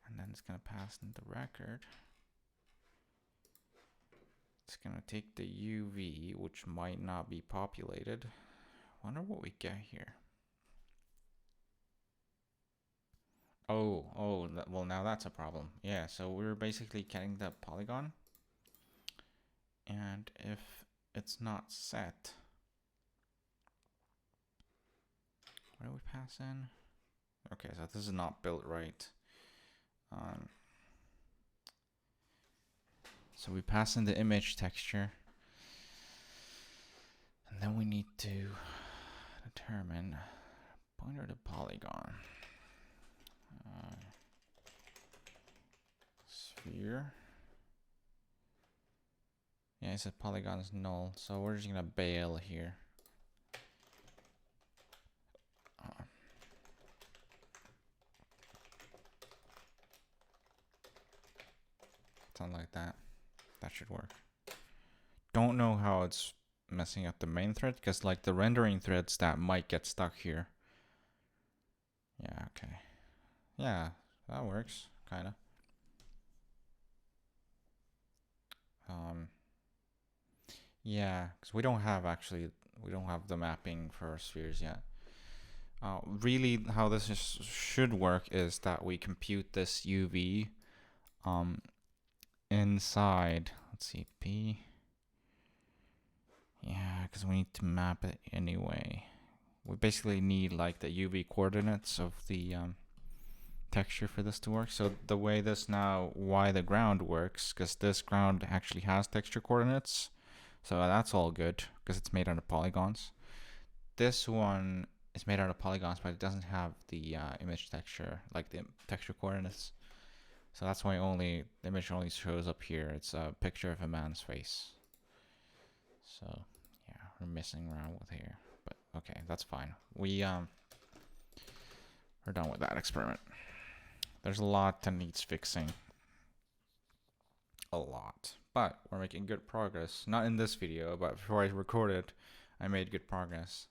And then it's gonna pass in the record. It's gonna take the UV, which might not be populated. Wonder what we get here. Oh, well now that's a problem. Yeah, so we're basically getting the polygon. And if it's not set, what do we pass in? Okay, so this is not built right. So we pass in the image texture, and then we need to determine pointer to polygon. Sphere. Yeah, it said polygon is null, so we're just gonna bail here. Something like that. That should work. Don't know how it's messing up the main thread, because like the rendering threads that might get stuck here. Yeah, okay. Yeah, that works, kinda. Yeah, because we don't have the mapping for spheres yet. Really, how this should work is that we compute this UV inside, let's see, P. Yeah, because we need to map it anyway. we basically need like the UV coordinates of the texture for this to work. So the way this now, why the ground works, because this ground actually has texture coordinates. So that's all good because it's made out of polygons. This one is made out of polygons, but it doesn't have the image texture, like the texture coordinates. So that's why the image only shows up here. It's a picture of a man's face. So yeah, we're messing around with here, but okay, that's fine. We're done with that experiment. There's a lot that needs fixing. A lot. But we're making good progress. Not in this video, but before I recorded, I made good progress.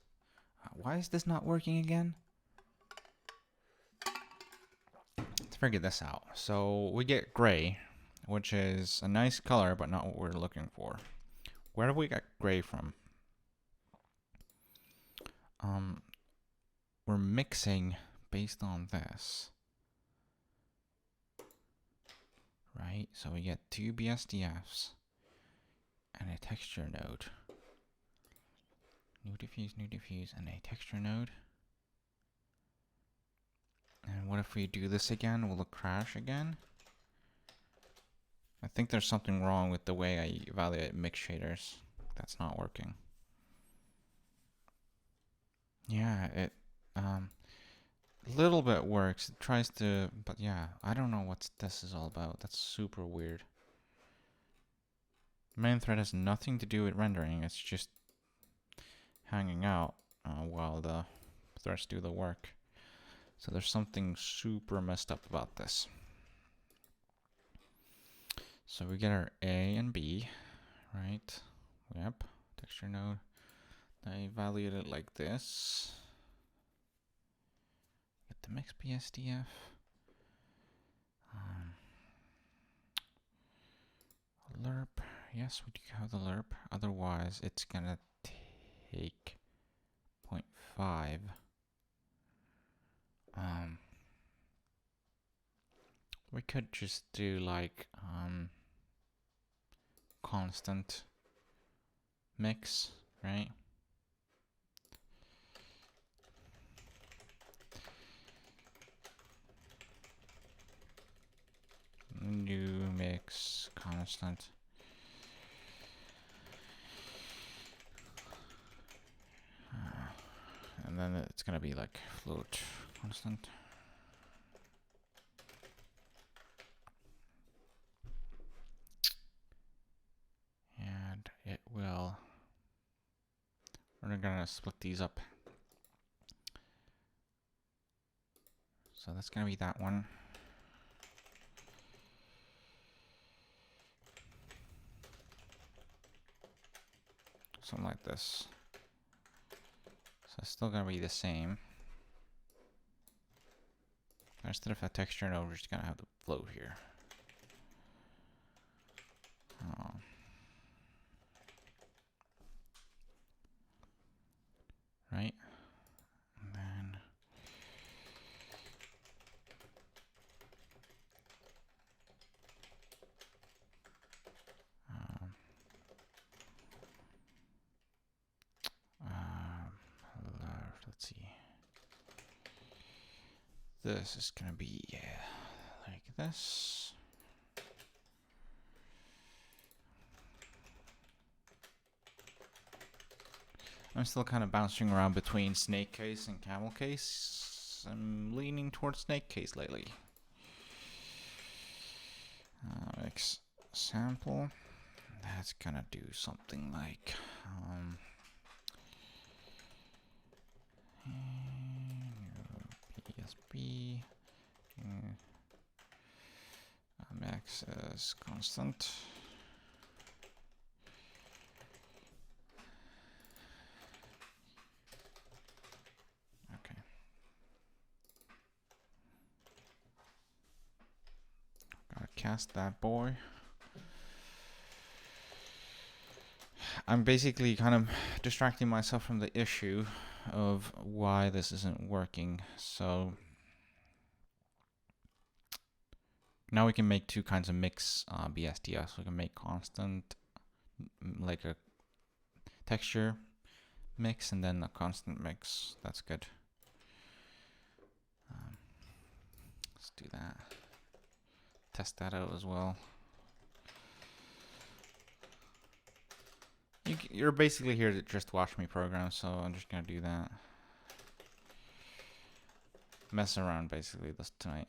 Why is this not working again? Let's figure this out. So we get gray, which is a nice color, but not what we're looking for. Where do we get gray from? We're mixing based on this. Right? So we get two BSDFs and a texture node. New diffuse, and a texture node. And what if we do this again? Will it crash again? I think there's something wrong with the way I evaluate mix shaders. That's not working. Yeah, it a little bit works. It tries to, but yeah, I don't know what this is all about. That's super weird. The main thread has nothing to do with rendering. It's just hanging out while the threads do the work. So there's something super messed up about this. So we get our A and B, right? Yep, texture node. I evaluate it like this. Get the mix BSDF. Lerp. Yes, we do have the lerp. Otherwise, it's gonna take 0.5. We could just do like constant mix, right? New mix constant. And then it's gonna be like float constant. And it will, we're gonna split these up. So that's gonna be that one. Something like this. So it's still gonna be the same. Instead of a texture node, we're just gonna have the float here. Right? And then let's see. This is gonna be like this. I'm still kind of bouncing around between snake case and camel case. I'm leaning towards snake case lately. Mix sample. That's gonna do something like PSB. Max is constant. Okay. Gotta cast that boy. I'm basically kind of distracting myself from the issue of why this isn't working. So now we can make two kinds of mix BSDF. So we can make constant, like a texture mix and then a constant mix. That's good. Let's do that. Test that out as well. You're basically here to just watch me program, so I'm just gonna do that. Mess around basically this tonight,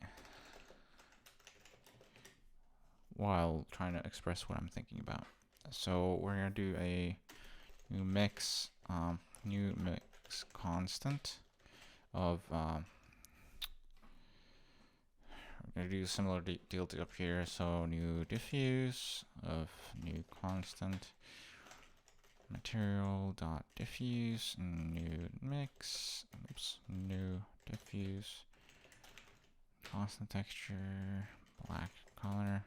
while trying to express what I'm thinking about. So we're gonna do a new mix constant of we're gonna do a similar deal to up here. So new diffuse of new constant material dot diffuse new mix. Oops, new diffuse constant texture black color.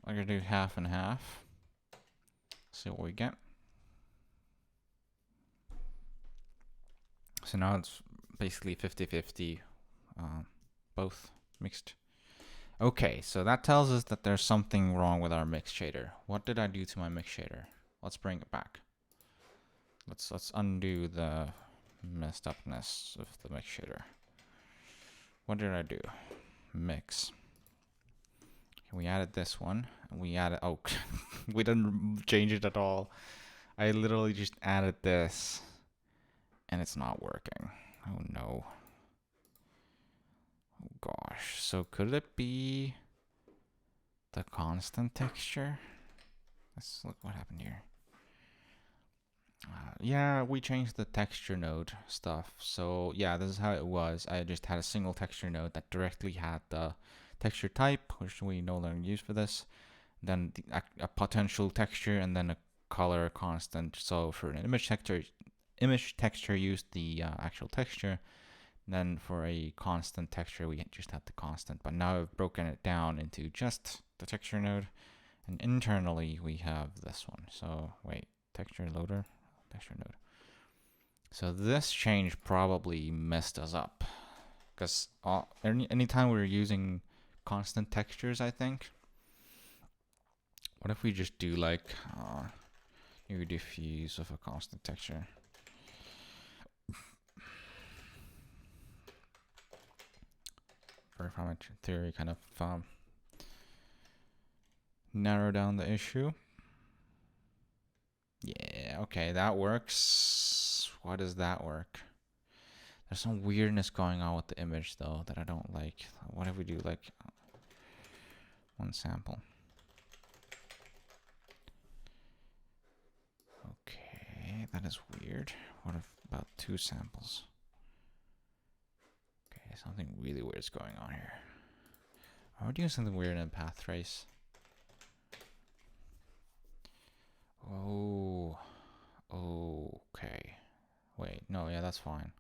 I'm gonna do half and half. See what we get. So now it's basically 50-50, both mixed. Okay, so that tells us that there's something wrong with our mix shader. What did I do to my mix shader? Let's bring it back. Let's undo the messed upness of the mix shader. What did I do? Mix. We added this one. We added, oh, we didn't change it at all. I literally just added this and it's not working. Oh no. Oh gosh. So could it be the constant texture? Let's look what happened here. Yeah, we changed the texture node stuff. So yeah, this is how it was. I just had a single texture node that directly had the texture type, which we no longer use for this. Then a potential texture, and then a color constant. So for an image texture used the actual texture. Then for a constant texture, we just had the constant. But now I've broken it down into just the texture node, and internally we have this one. So wait, texture loader, texture node. So this change probably messed us up, because anytime we're using constant textures, I think. What if we just do like new diffuse of a constant texture? Parametric theory kind of narrow down the issue. Yeah, okay, that works. Why does that work? There's some weirdness going on with the image though that I don't like. What if we do like one sample? Okay, that is weird. What if about 2 samples? Okay, something really weird is going on here. Are we doing something weird in path trace? Oh, okay. Wait, no, yeah, that's fine.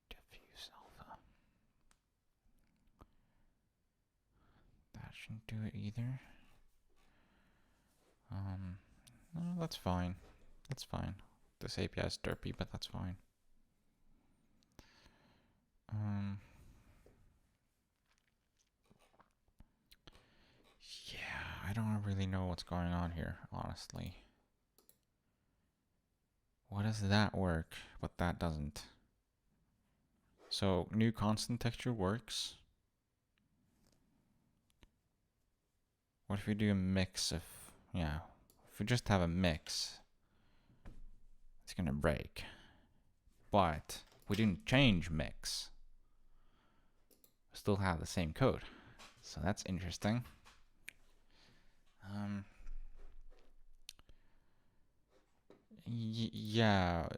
Diffuse alpha. That shouldn't do it either. No, that's fine. That's fine. This API is derpy, but that's fine. Yeah, I don't really know what's going on here, honestly. Why does that work, but that doesn't? So, new constant texture works. What if we do a mix of, yeah, if we just have a mix, it's gonna break. But we didn't change mix. We still have the same code. So that's interesting. Yeah.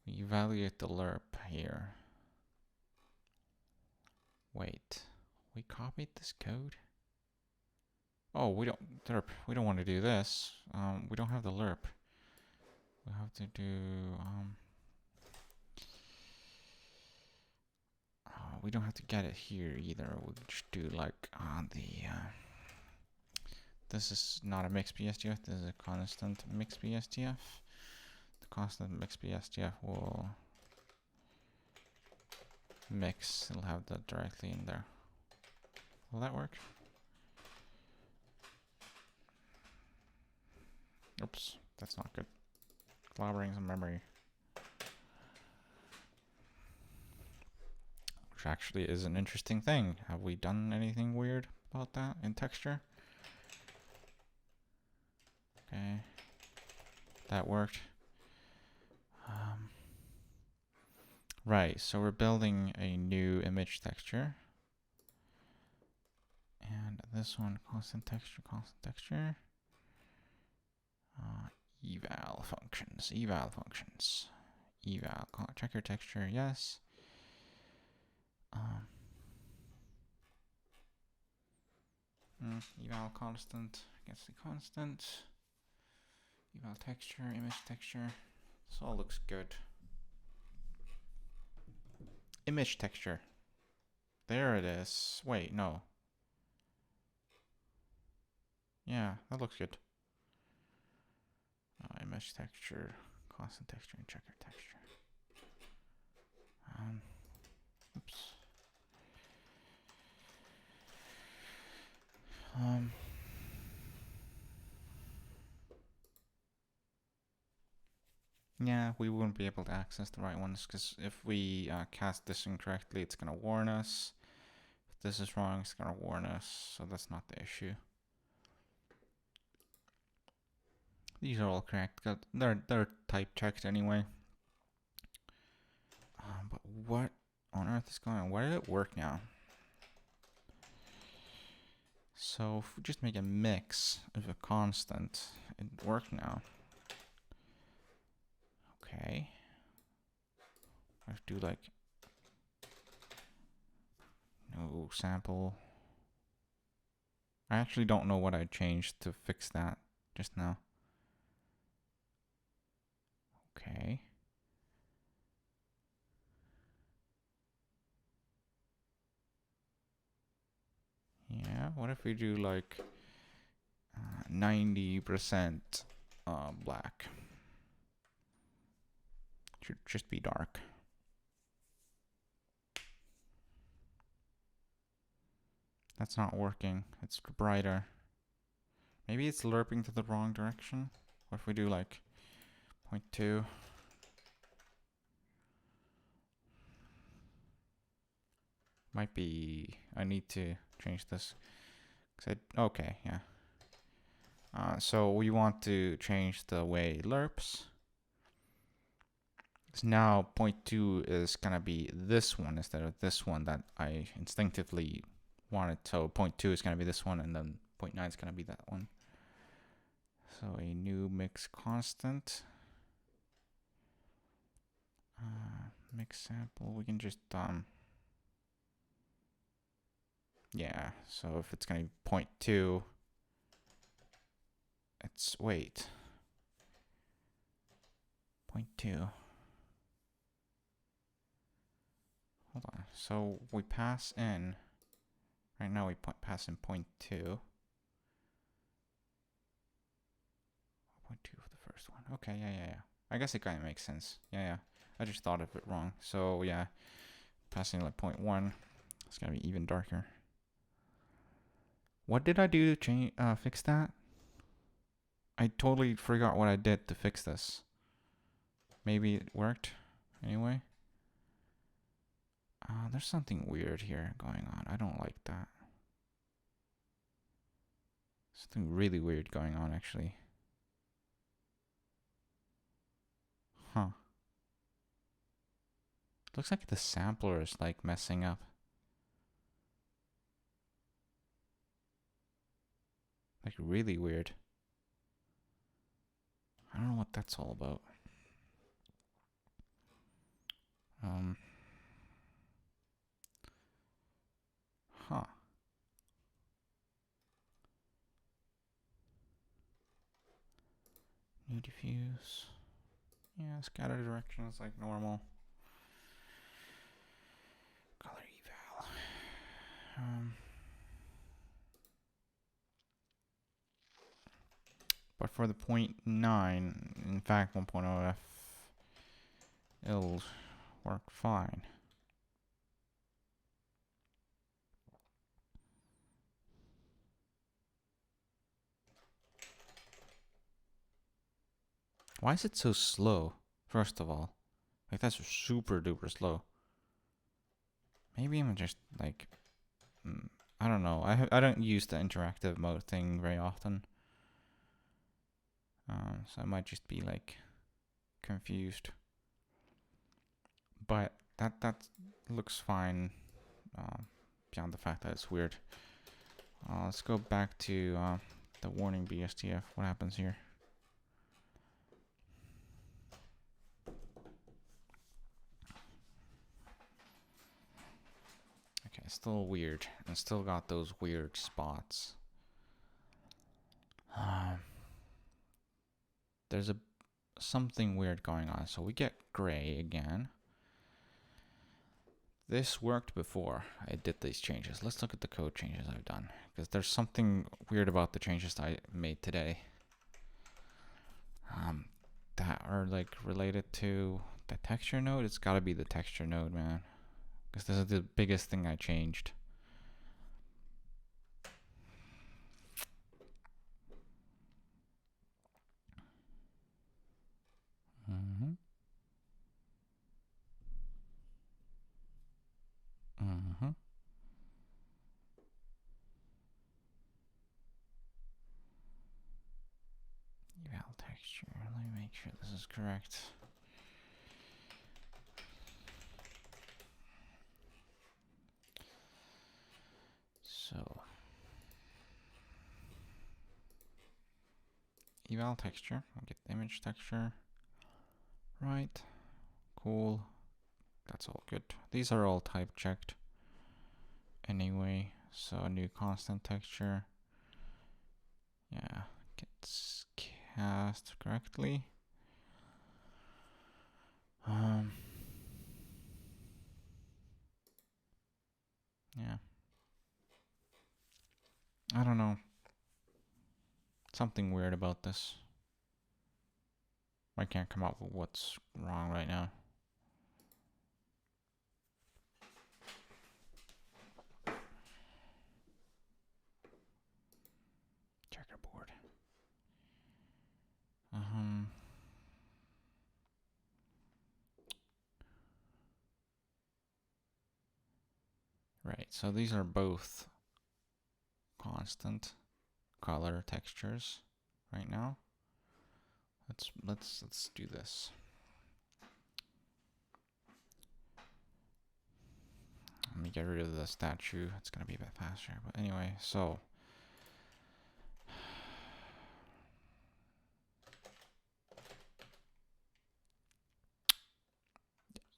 We evaluate the lerp here. Wait, we copied this code? Oh, we don't want to do this. We don't have the lerp. We have to do we don't have to get it here either. We'll just do like on the this is not a mixed BSDF, this is a constant mixed BSDF. The constant mixed BSDF will mix, it'll have that directly in there. Will that work? Oops, that's not good. Clobbering some memory. Which actually is an interesting thing. Have we done anything weird about that in texture? Okay. That worked. Right, so we're building a new image texture. And this one, constant texture, constant texture. Eval functions, eval functions. Eval, checker texture, yes. Eval constant, against the constant. Eval texture, image texture. This all looks good. Image texture. There it is. Wait, no. Yeah, that looks good. Image texture, constant texture, and checker texture. Oops. Yeah, we wouldn't be able to access the right ones because if we cast this incorrectly, it's going to warn us. If this is wrong, it's going to warn us. So that's not the issue. These are all correct. They're type checked anyway. But what on earth is going on? Why did it work now? So if we just make a mix of a constant, it worked now. Okay. I have to do like no sample. I actually don't know what I changed to fix that just now. Okay. Yeah, what if we do like 90% black? Should just be dark. That's not working. It's brighter. Maybe it's lerping to the wrong direction. What if we do like 0.2? Might be, I need to change this. Okay, yeah. So we want to change the way it lerps. So now 0.2 is gonna be this one instead of this one that I instinctively wanted. So 0.2 is gonna be this one, and then 0.9 is gonna be that one. So a new mix constant. Mix sample, we can just, yeah, so if it's gonna be 0.2, it's, wait, 0.2. Hold on, so we pass in, right now we pass in 0.2. 0.2 for the first one. Okay, yeah. I guess it kind of makes sense. Yeah. I just thought of it wrong. So yeah, passing like 0.1. It's gonna be even darker. What did I do to fix that? I totally forgot what I did to fix this. Maybe it worked anyway. There's something weird here going on. I don't like that. Something really weird going on, actually. Huh. Looks like the sampler is like messing up. Like really weird. I don't know what that's all about. Huh. New diffuse. Yeah, scatter direction is like normal. Color eval. But for the 0.9, in fact 1.0f, it'll work fine. Why is it so slow? First of all, like that's super duper slow. Maybe I'm just like, I don't know. I don't use the interactive mode thing very often. So I might just be like confused. But that looks fine. Beyond the fact that it's weird. Let's go back to the warning BSDF. What happens here? Okay, still weird. And still got those weird spots. There's something weird going on. So we get gray again. This worked before I did these changes. Let's look at the code changes I've done, because there's something weird about the changes that I made today. That are like related to the texture node. It's gotta be the texture node, man, because this is the biggest thing I changed. Eval texture. Let me make sure this is correct. So eval texture. I'll get the image texture. Right. Cool. That's all good. These are all type checked anyway. So a new constant texture. Yeah, gets cast correctly. Yeah. I don't know. Something weird about this. I can't come up with what's wrong right now. Checkerboard. Right, so these are both constant color textures right now. Let's do this. Let me get rid of the statue. It's gonna be a bit faster. But anyway, so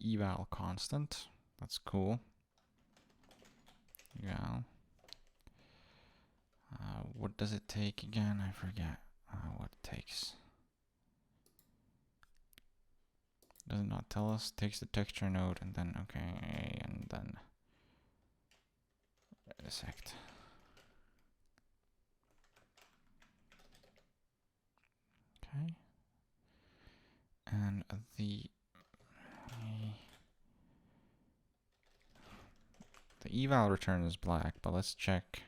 eval constant. That's cool. Eval. What does it take again? I forget what it takes. Does it not tell us? Takes the texture node and then okay, and then a sec. Okay. And the eval return is black, but let's check.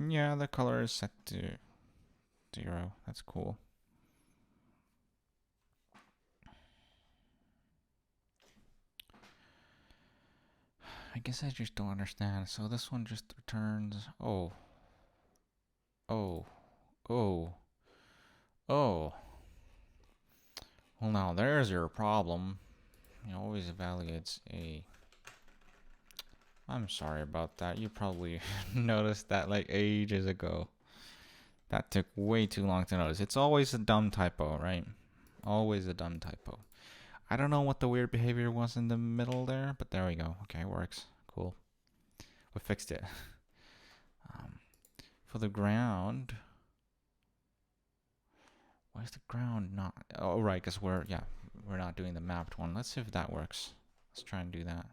Yeah, the color is set to 0. That's cool. I guess I just don't understand. So this one just returns. Oh. Well, now there's your problem. It always evaluates a. I'm sorry about that. You probably noticed that like ages ago. That took way too long to notice. It's always a dumb typo, right? Always a dumb typo. I don't know what the weird behavior was in the middle there, but there we go. Okay, it works. Cool. We fixed it. For the ground, why is the ground not? Oh, right, because we're not doing the mapped one. Let's see if that works. Let's try and do that.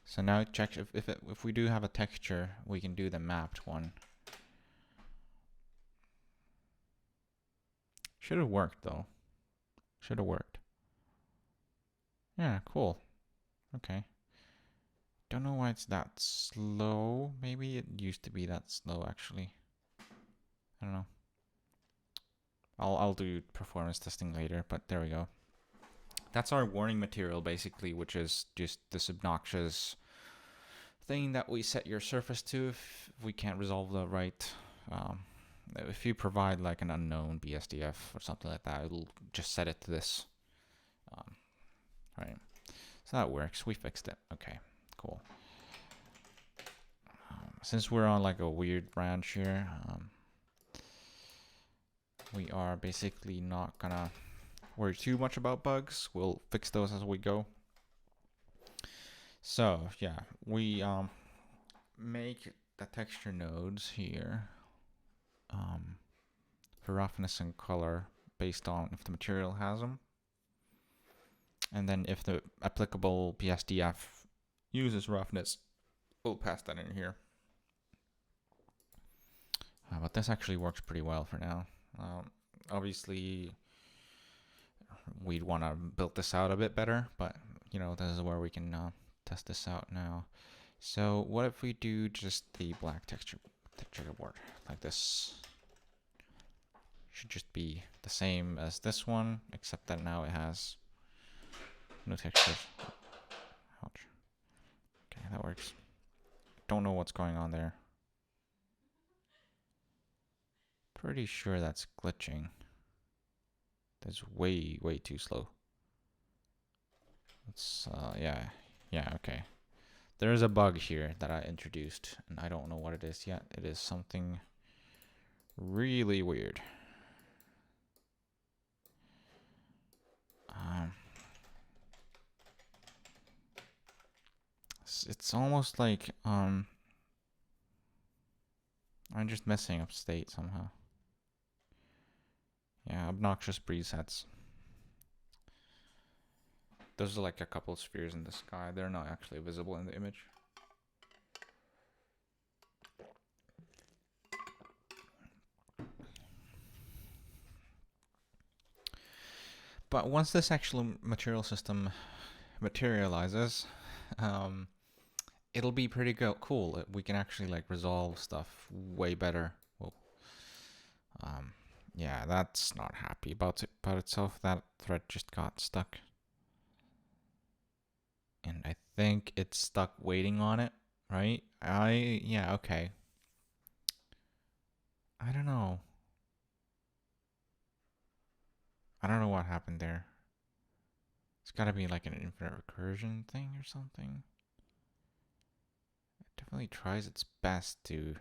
So now check if we do have a texture, we can do the mapped one. Should have worked though. Should have worked. Yeah, cool. Okay. Don't know why it's that slow. Maybe it used to be that slow actually. I don't know. I'll do performance testing later, but there we go. That's our warning material basically, which is just this obnoxious thing that we set your surface to if we can't resolve the right. If you provide like an unknown BSDF or something like that, it'll just set it to this. Right. So that works. We fixed it. Okay, cool. Since we're on like a weird branch here, we are basically not gonna worry too much about bugs. We'll fix those as we go. So yeah, we make the texture nodes here for roughness and color based on if the material has them. And then if the applicable BSDF uses roughness, we'll pass that in here. But this actually works pretty well for now. Obviously, we'd want to build this out a bit better, but you know, this is where we can test this out now. So what if we do just the black texture board like this? Should just be the same as this one, except that now it has no textures. Ouch. Okay, that works. Don't know what's going on there. Pretty sure that's glitching. That's way too slow. Let's yeah, okay. There is a bug here that I introduced, and I don't know what it is yet. It is something really weird. It's almost like I'm just messing up state somehow. Yeah, obnoxious presets. Those are like a couple of spheres in the sky. They're not actually visible in the image. But once this actual material system materializes, it'll be pretty cool. We can actually like resolve stuff way better. Whoa. Yeah, that's not happy about itself. That thread just got stuck. And I think it's stuck waiting on it, right? Yeah, okay. I don't know. I don't know what happened there. It's gotta be like an infinite recursion thing or something. It definitely tries its best to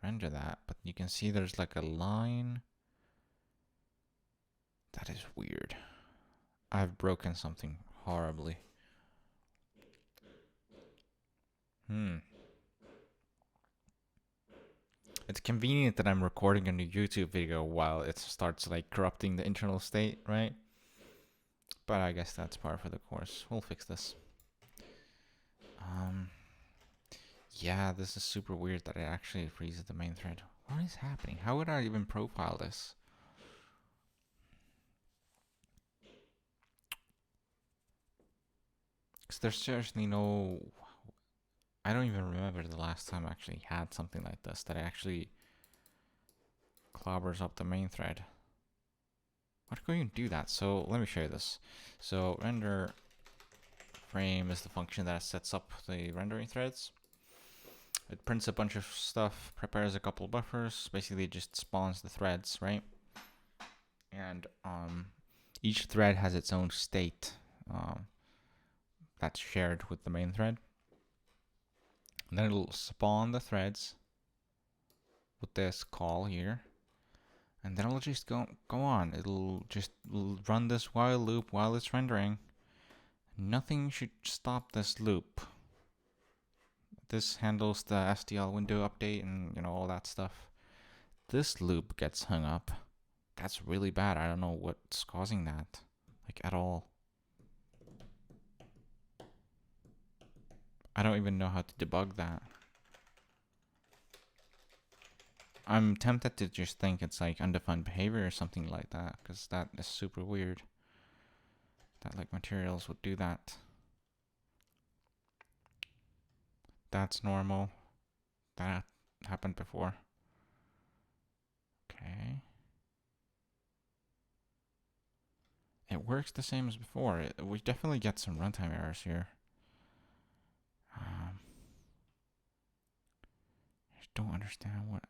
render that, but you can see there's like a line. That is weird. I've broken something horribly. It's convenient that I'm recording a new YouTube video while it starts like corrupting the internal state, right? But I guess that's par for the course. We'll fix this. Yeah, this is super weird that it actually freezes the main thread. What is happening? How would I even profile this? Because there's seriously no... I don't even remember the last time I actually had something like this that actually clobbers up the main thread. Why do you do that? So let me show you this. So render frame is the function that sets up the rendering threads. It prints a bunch of stuff, prepares a couple buffers, basically just spawns the threads, right? And each thread has its own state that's shared with the main thread. And then it'll spawn the threads with this call here. And then it'll just go on. It'll just run this while loop while it's rendering. Nothing should stop this loop. This handles the SDL window update and, you know, all that stuff. This loop gets hung up. That's really bad. I don't know what's causing that, like, at all. I don't even know how to debug that. I'm tempted to just think it's like undefined behavior or something like that, because that is super weird. That like materials would do that. That's normal. That happened before. Okay. It works the same as before. We definitely get some runtime errors here. I just don't understand what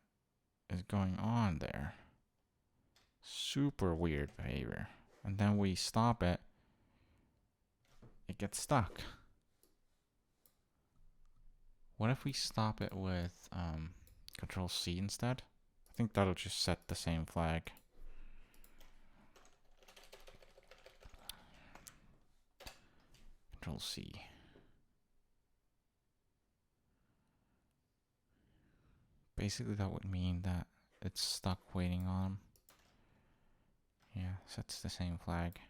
is going on there. Super weird behavior. And then we stop it. It gets stuck. What if we stop it with Control C instead? I think that'll just set the same flag. Control C. Basically, that would mean that it's stuck waiting on him. Yeah, sets the same flag.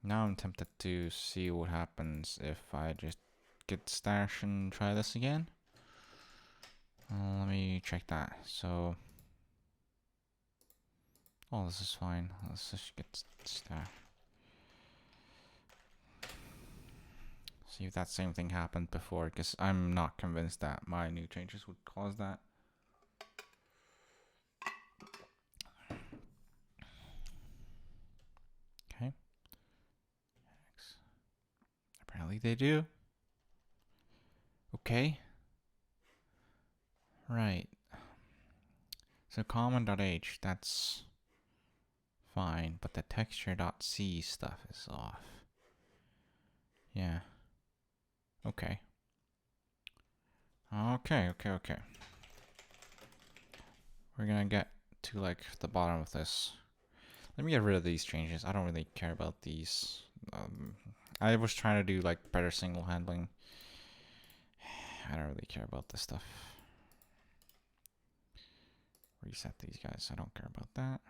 Now I'm tempted to see what happens if I just git stash and try this again. Let me check that. So, oh, this is fine. Let's just get stash. See if that same thing happened before, because I'm not convinced that my new changes would cause that. Okay. Apparently they do. Okay. Right. So common.h, that's fine, but the texture.c stuff is off. Yeah. Okay. Okay. We're gonna get to like the bottom of this. Let me get rid of these changes. I don't really care about these. I was trying to do like better single handling. I don't really care about this stuff. Reset these guys. I don't care about that.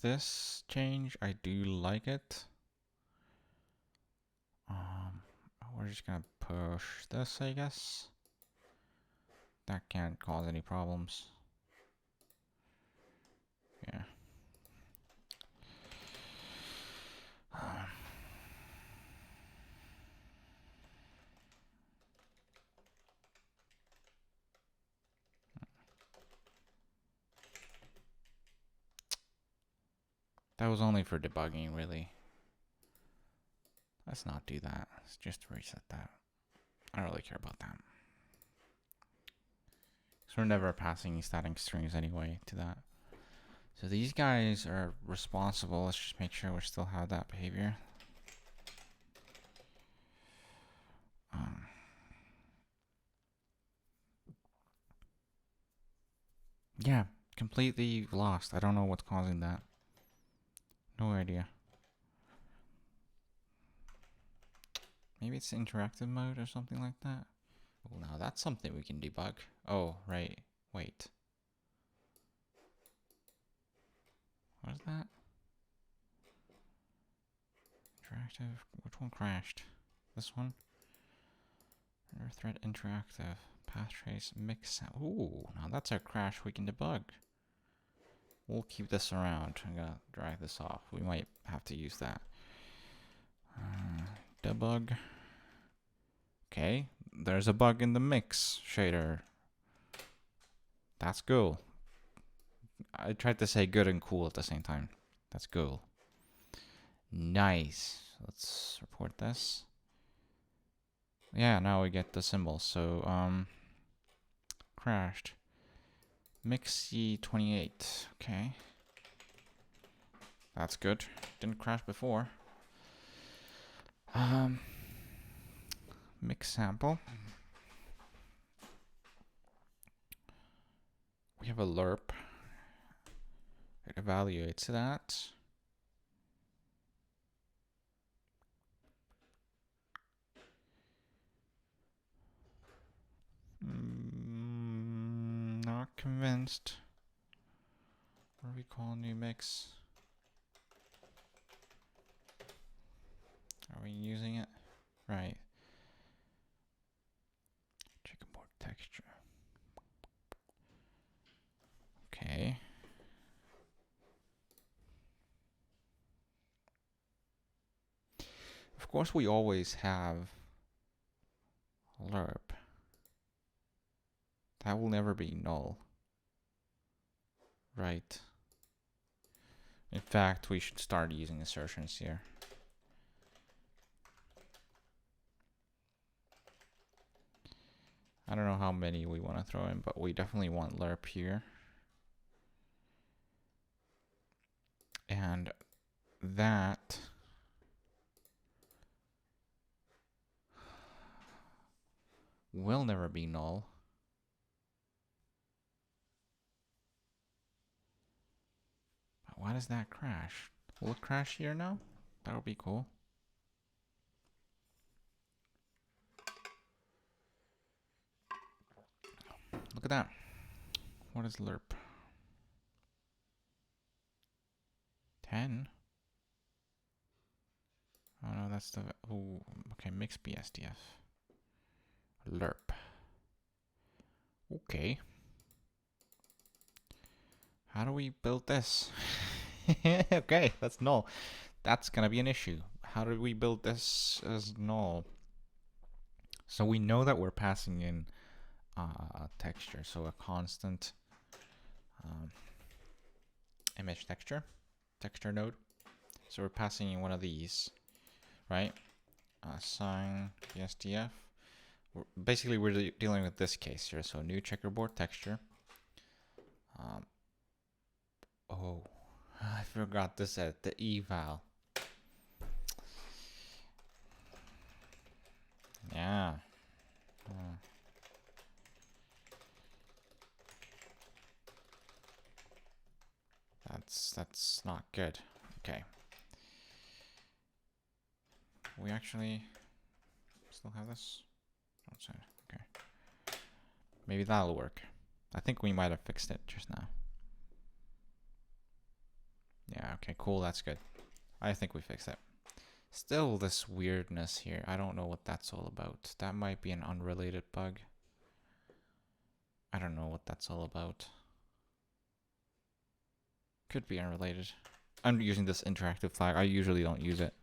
This change, I do like it. We're just gonna push this, I guess. That can't cause any problems. Yeah. That was only for debugging, really. Let's not do that. Let's just reset that. I don't really care about that. So we're never passing static strings anyway to that. So these guys are responsible. Let's just make sure we still have that behavior. Yeah, completely lost. I don't know what's causing that. No idea. Maybe it's interactive mode or something like that. Oh, now that's something we can debug. Oh, right. Wait. What is that? Interactive. Which one crashed? This one? Thread interactive. Path trace mix. Ooh, now that's a crash we can debug. We'll keep this around. I'm gonna drag this off. We might have to use that. Debug. Okay, there's a bug in the mix shader. That's cool. I tried to say good and cool at the same time. That's cool. Nice. Let's report this. Yeah, now we get the symbol. So, crashed. Mixy 28. Okay. That's good. Didn't crash before. Mix sample. We have a lerp. It evaluates that. Not convinced. What do we call new mix? Are we using it? Right. Checkerboard texture. Okay. course, we always have lerp. That will never be null. Right. In fact, we should start using assertions here. I don't know how many we want to throw in, but we definitely want lerp here. And that will never be null. But why does that crash? Will it crash here now? That would be cool. Look at that. What is lerp? 10? Oh no, that's the... Oh, okay, mix BSDF. Lerp. Okay. How do we build this? Okay, that's null. That's gonna be an issue. How do we build this as null? So we know that we're passing in texture, so a constant image texture node. So we're passing in one of these, right? Sign BSDF. Basically, we're dealing with this case here. So new checkerboard texture. Oh, I forgot to set the eval. Yeah. That's not good. Okay. We actually still have this outside. Okay. Maybe that'll work. I think we might have fixed it just now. Yeah, okay, cool, that's good. I think we fixed it. Still this weirdness here. I don't know what that's all about. That might be an unrelated bug. I don't know what that's all about. Could be unrelated. I'm using this interactive flag. I usually don't use it.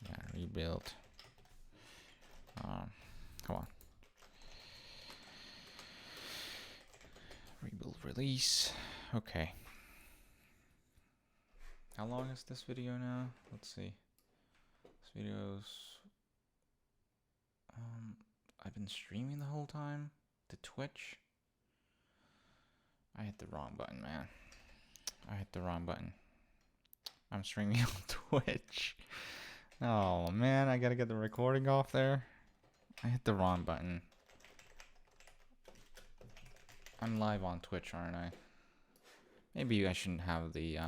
Yeah, rebuild. Come on. Rebuild release. Okay. How long is this video now? Let's see. This video's... I've been streaming the whole time to Twitch. I hit the wrong button, man. I hit the wrong button. I'm streaming on Twitch. Oh, man, I gotta get the recording off there. I hit the wrong button. I'm live on Twitch, aren't I? Maybe I shouldn't have the,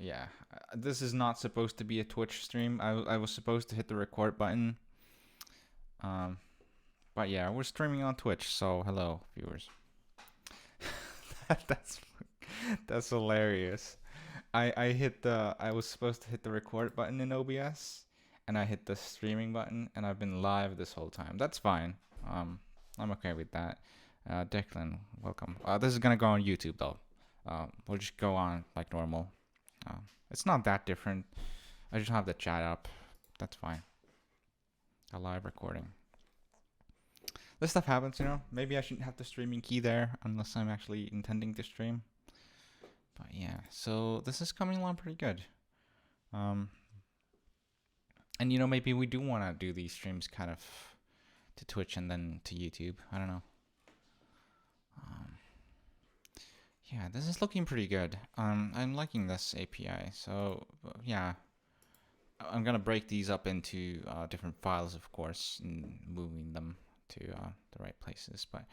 yeah. This is not supposed to be a Twitch stream. I was supposed to hit the record button. But yeah, we're streaming on Twitch, so hello, viewers. That's hilarious. I was supposed to hit the record button in OBS, and I hit the streaming button, and I've been live this whole time. That's fine. I'm okay with that. Declan, welcome. This is gonna go on YouTube though. We'll just go on like normal. It's not that different. I just have the chat up. That's fine. A live recording. This stuff happens, you know. Maybe I shouldn't have the streaming key there unless I'm actually intending to stream. But yeah, so this is coming along pretty good. And you know, maybe we do want to do these streams kind of to Twitch and then to YouTube. I don't know. Yeah, this is looking pretty good. I'm liking this API. So yeah, I'm gonna break these up into different files, of course, and moving them to the right places. But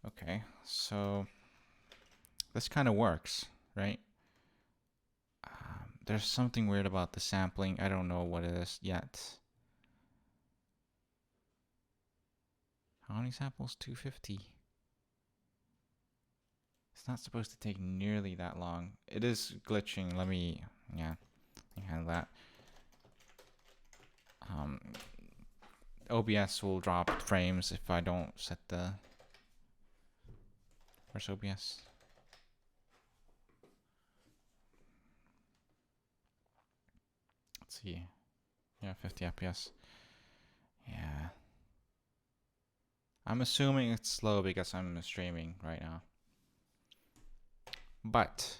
okay, so this kind of works, right? There's something weird about the sampling. I don't know what it is yet. How many samples? 250. It's not supposed to take nearly that long. It is glitching. Let me handle that. OBS will drop frames if I don't set the... Where's OBS? Let's see. Yeah, 50 FPS. Yeah. I'm assuming it's slow because I'm streaming right now. But,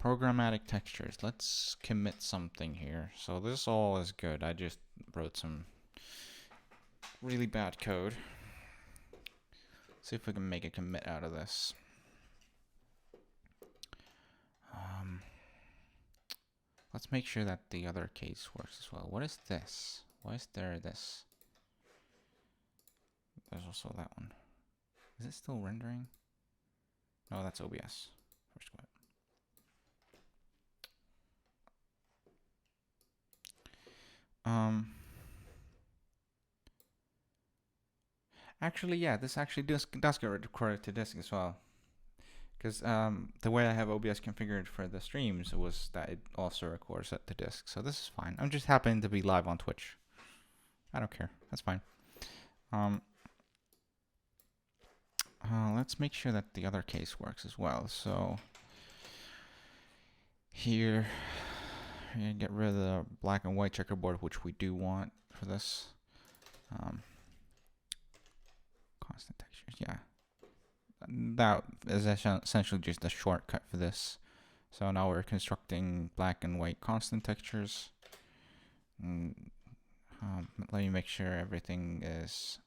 programmatic textures. Let's commit something here. So this all is good. I just wrote some really bad code. See if we can make a commit out of this. Let's make sure that the other case works as well. What is this? Why is there this? There's also that one. Is it still rendering? No, that's OBS. First commit. Actually, yeah, this actually does get recorded to disk as well. Because the way I have OBS configured for the streams was that it also records at the disk. So this is fine. I'm just happening to be live on Twitch. I don't care. That's fine. Let's make sure that the other case works as well. So here, we're going to get rid of the black and white checkerboard, which we do want for this. Constant textures, yeah. That is essentially just a shortcut for this. So now we're constructing black and white constant textures. Let me make sure everything is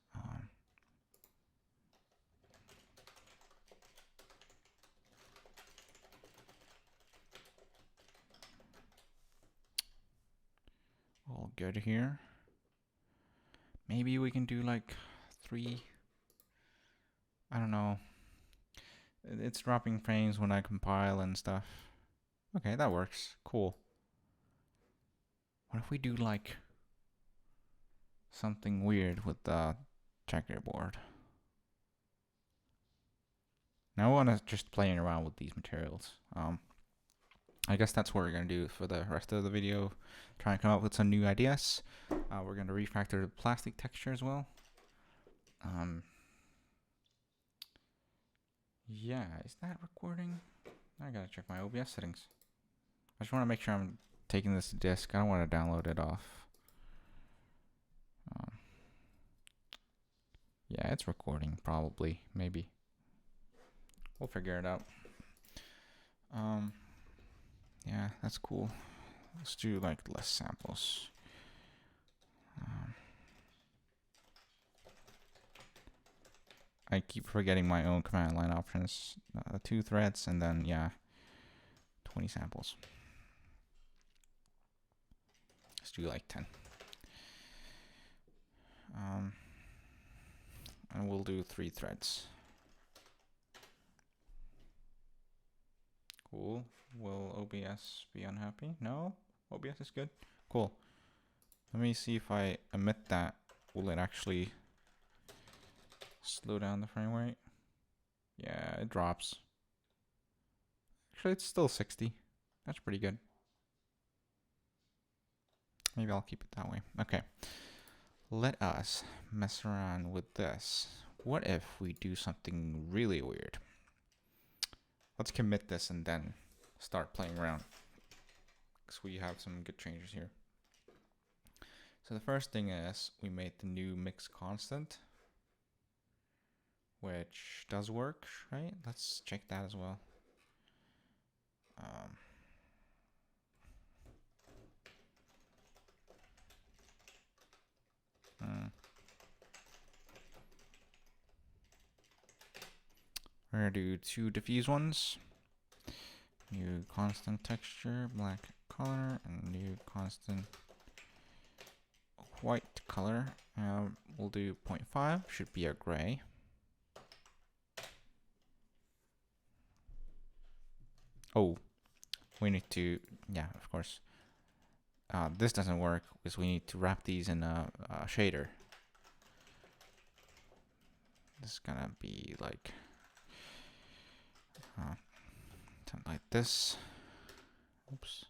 all good here. Maybe we can do like 3. I don't know. It's dropping frames when I compile and stuff. Okay, that works. Cool. What if we do like something weird with the checkerboard? Now I want to just playing around with these materials. I guess that's what we're going to do for the rest of the video. Try and come up with some new ideas. We're going to refactor the plastic texture as well. Yeah, is that recording? I gotta check my OBS settings. I just want to make sure I'm taking this to disk. I don't want to download it off. Yeah, it's recording, probably, maybe. We'll figure it out. Yeah, that's cool. Let's do like less samples. I keep forgetting my own command line options. 2 threads and then, yeah, 20 samples. Let's do like 10. And we'll do 3 threads. Cool. Will OBS be unhappy? No? OBS is good? Cool. Let me see if I omit that. Will it actually slow down the frame rate? Yeah, it drops. Actually, it's still 60. That's pretty good. Maybe I'll keep it that way. Okay. Let us mess around with this. What if we do something really weird? Let's commit this and then start playing around, because we have some good changes here. So the first thing is we made the new mix constant, which does work, right? Let's check that as well. We're gonna do 2 diffuse ones. New constant texture, black color, and new constant white color. We'll do 0.5, should be a gray. Oh, we need to, yeah, of course. This doesn't work because we need to wrap these in a shader. This is gonna be like something like this. Oops.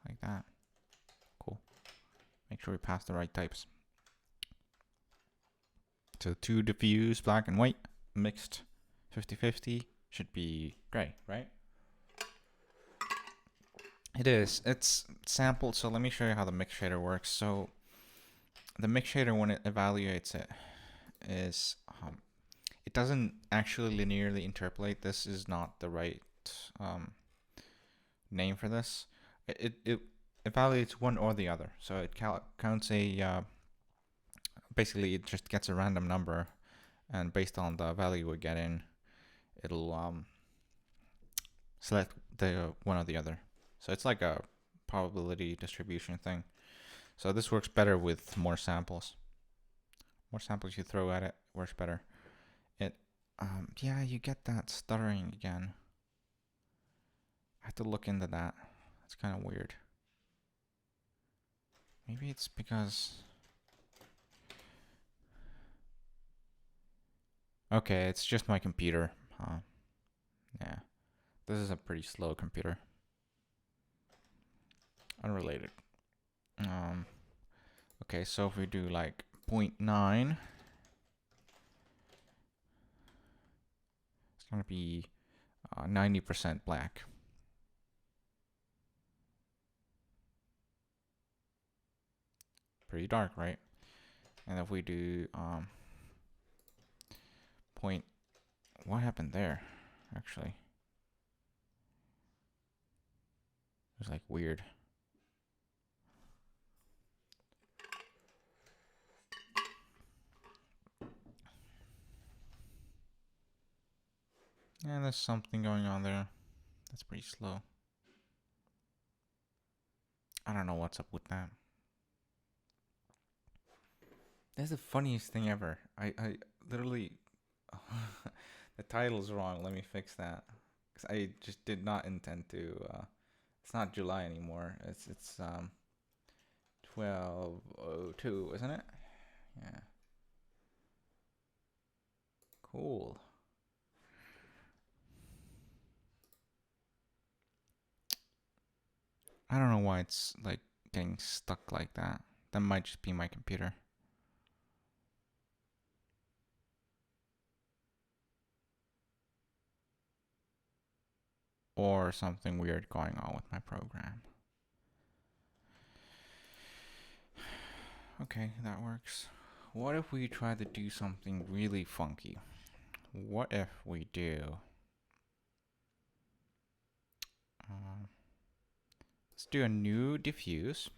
Like that. Cool. Make sure we pass the right types. So 2 diffuse, black and white, mixed 50-50, should be gray, right? It is. It's sampled, so let me show you how the mix shader works. So the mix shader, when it evaluates it, is it doesn't actually linearly interpolate. This is not the right name for this. It evaluates one or the other. So it counts a basically it just gets a random number, and based on the value we get in, it'll select the one or the other. So it's like a probability distribution thing. So this works better with more samples. More samples you throw at it works better. It yeah, you get that stuttering again. I have to look into that. It's kind of weird. Maybe it's because... Okay, it's just my computer. Yeah. This is a pretty slow computer. Unrelated. Okay, so if we do like 0.9, it's going to be 90% black. Pretty dark, right? And if we do what happened there, actually? It was like weird. Yeah, there's something going on there. That's pretty slow. I don't know what's up with that. That's the funniest thing ever. I literally... the title's wrong. Let me fix that. 'Cause I just did not intend to... it's not July anymore. It's 12/02, isn't it? Yeah. Cool. I don't know why it's like getting stuck like that. That might just be my computer. Or something weird going on with my program. Okay, that works. What if we try to do something really funky? What if we do... let's do a new diffuse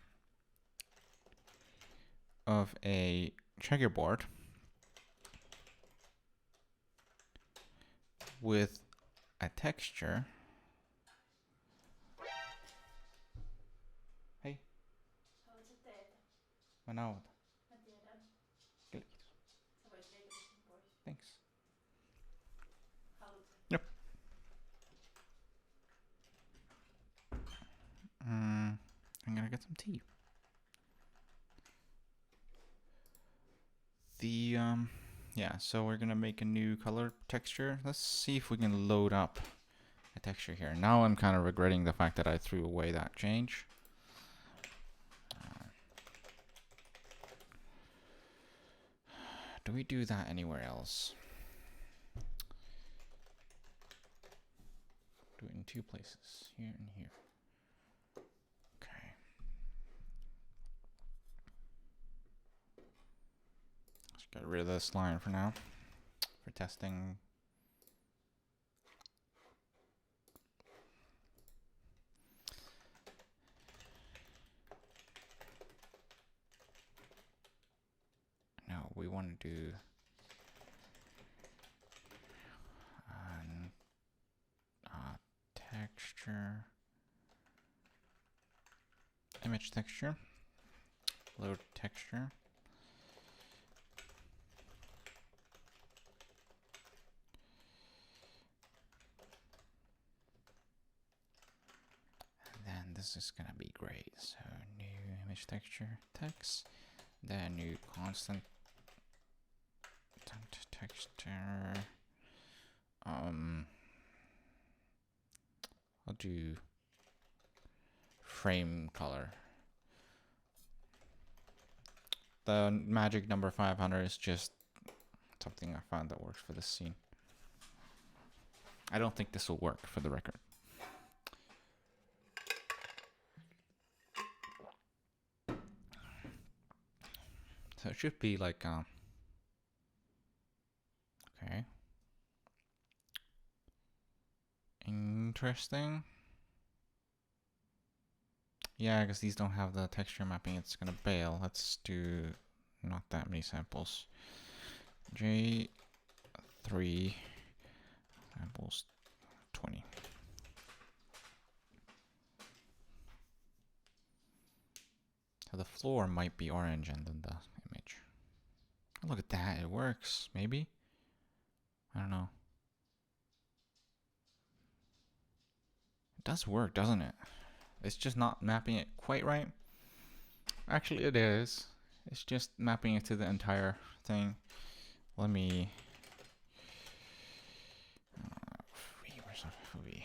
of a checkerboard with a texture. Hej. Vad är det? Thanks. Yep. I'm gonna get some tea. Yeah, so we're gonna make a new color texture. Let's see if we can load up a texture here. Now I'm kind of regretting the fact that I threw away that change. Do we do that anywhere else? Do it in two places, here and here. Okay. Let's get rid of this line for now, for testing. No, we want to do texture, image texture, load texture. And then this is gonna be great. So new image texture, text, then new constant texture. I'll do frame color. The magic number 500 is just something I found that works for this scene. I don't think this will work for the record. So it should be like, okay. Interesting. Yeah, because these don't have the texture mapping, it's gonna bail. Let's do not that many samples. J3 samples 20. So the floor might be orange and then the image. Oh, look at that, it works, maybe? I don't know. It does work, doesn't it? It's just not mapping it quite right. Actually, it is. It's just mapping it to the entire thing. Let me... where's the V?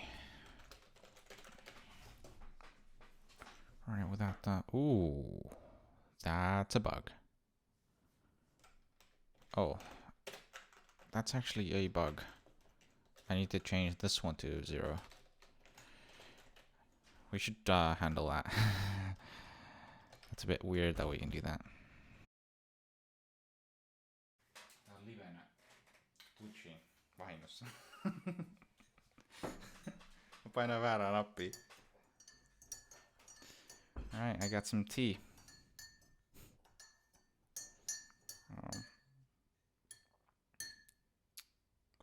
Alright, without the... Ooh. That's a bug. Oh. That's actually a bug. I need to change this one to 0. We should handle that. It's a bit weird that we can do that. Alright, I got some tea.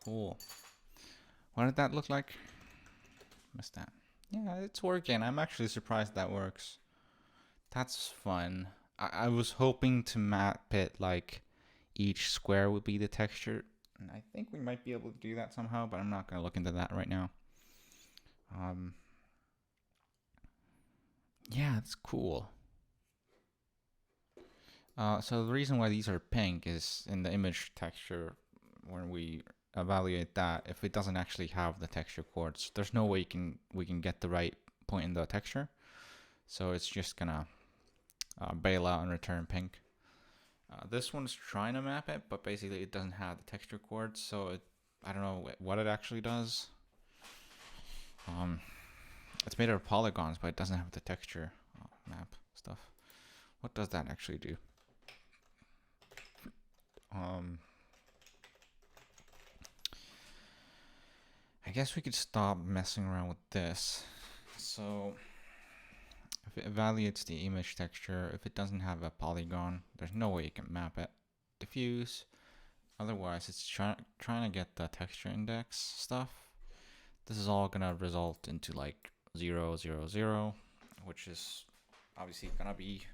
Cool. What did that look like? Missed that. Yeah, it's working. I'm actually surprised that works. That's fun. I was hoping to map it like each square would be the texture. And I think we might be able to do that somehow, but I'm not going to look into that right now. Yeah, it's cool. So the reason why these are pink is in the image texture, when we evaluate that, if it doesn't actually have the texture chords, there's no way we can get the right point in the texture. So it's just gonna bail out and return pink. This one's trying to map it, but basically it doesn't have the texture chords, so I don't know what it actually does. It's made out of polygons, but it doesn't have the texture map stuff. What does that actually do? I guess we could stop messing around with this. So if it evaluates the image texture, if it doesn't have a polygon, there's no way you can map it. Diffuse. Otherwise, it's trying to get the texture index stuff. This is all gonna result into like 0, 0, 0, which is obviously gonna be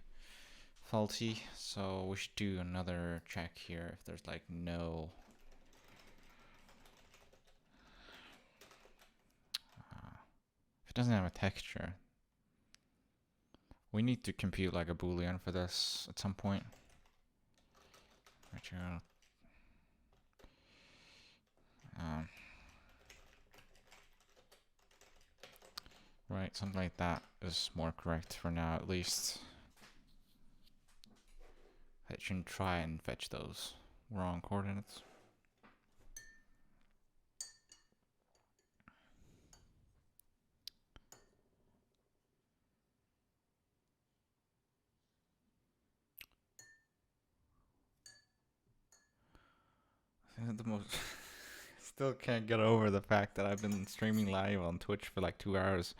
faulty. So we should do another check here if there's like no if it doesn't have a texture. We need to compute like a boolean for this at some point. Right, something like that is more correct for now, at least. I shouldn't try and fetch those wrong coordinates. The most still can't get over the fact that I've been streaming live on Twitch for like 2 hours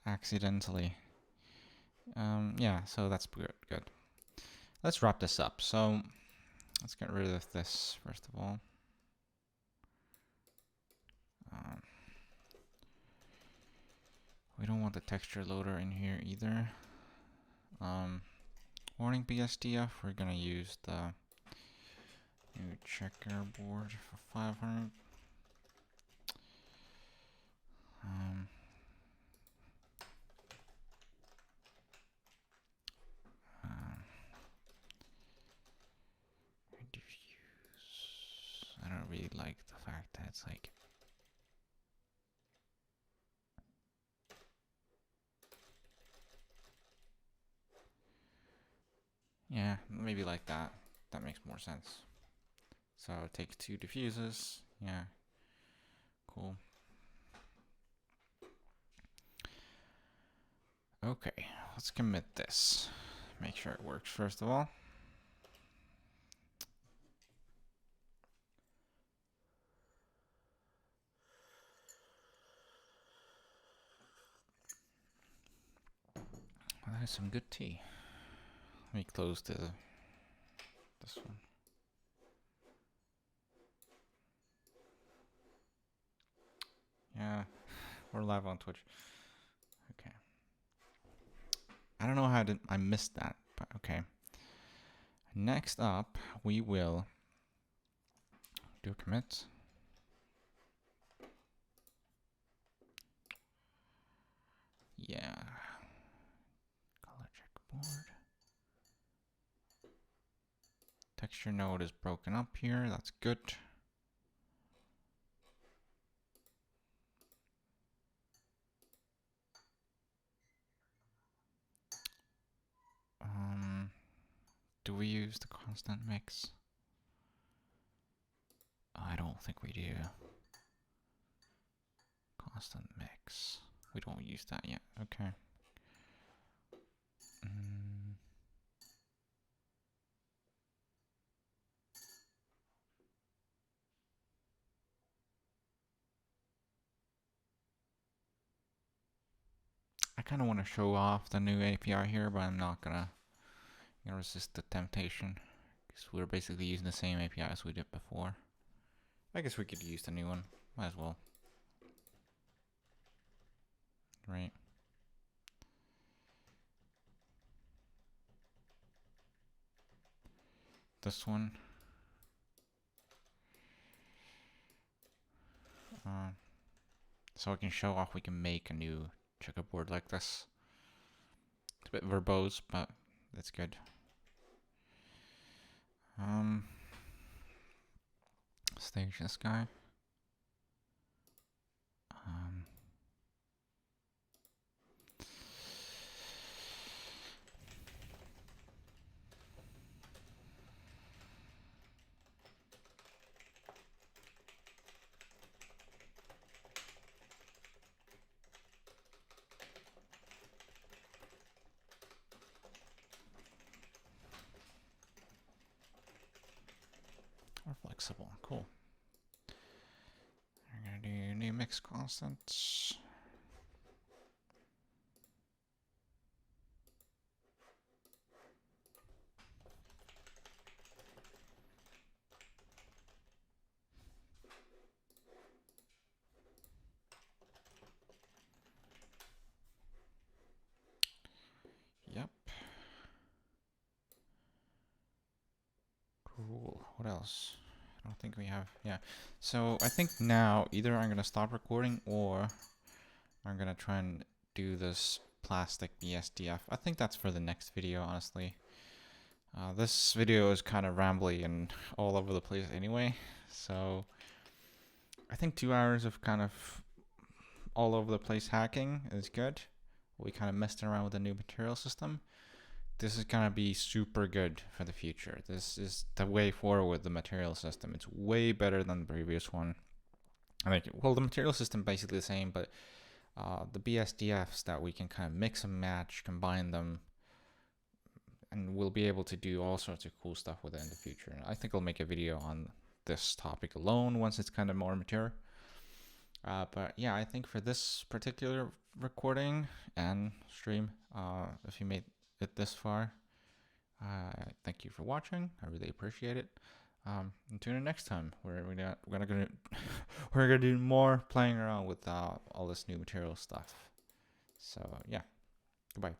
accidentally. Yeah, so that's good. Let's wrap this up. So let's get rid of this first of all. We don't want the texture loader in here either. Warning BSDF, we're gonna use the new checkerboard for 500. Diffuse. I don't really like the fact that it's like yeah, maybe like that. That makes more sense. So take 2 diffuses. Yeah. Cool. Okay, let's commit this. Make sure it works first of all. Well, that is some good tea. Let me close this one. Yeah, we're live on Twitch. Okay. I don't know how I missed that, but okay. Next up, we will do a commit. Yeah. Color checkboard. Texture node is broken up here. That's good. Do we use the constant mix? I don't think we do. Constant mix. We don't use that yet. Okay. I kind of want to show off the new API here, but I'm not gonna resist the temptation because we're basically using the same API as we did before. I guess we could use the new one. Might as well. Right. This one. So I can show off we can make a new checkerboard like this. It's a bit verbose, but that's good. Stage this guy. Or flexible. Cool. We're gonna do new mix constants. Yep. Cool. What else? I don't think we have. Yeah. So I think now either I'm gonna stop recording or I'm gonna try and do this plastic BSDF. I think that's for the next video, honestly. This video is kind of rambly and all over the place anyway, so I think 2 hours of kind of all over the place hacking is good. We kind of messed around with the new material system. This is gonna be super good for the future. This is the way forward with the material system. It's way better than the previous one. I mean, well, the material system basically the same, but the BSDFs that we can kind of mix and match, combine them, and we'll be able to do all sorts of cool stuff with it in the future. I think I'll make a video on this topic alone once it's kind of more mature. But yeah, I think for this particular recording and stream, if you made it this far, thank you for watching. I really appreciate it. And tune in next time where we're gonna do more playing around with all this new material stuff. So yeah, goodbye.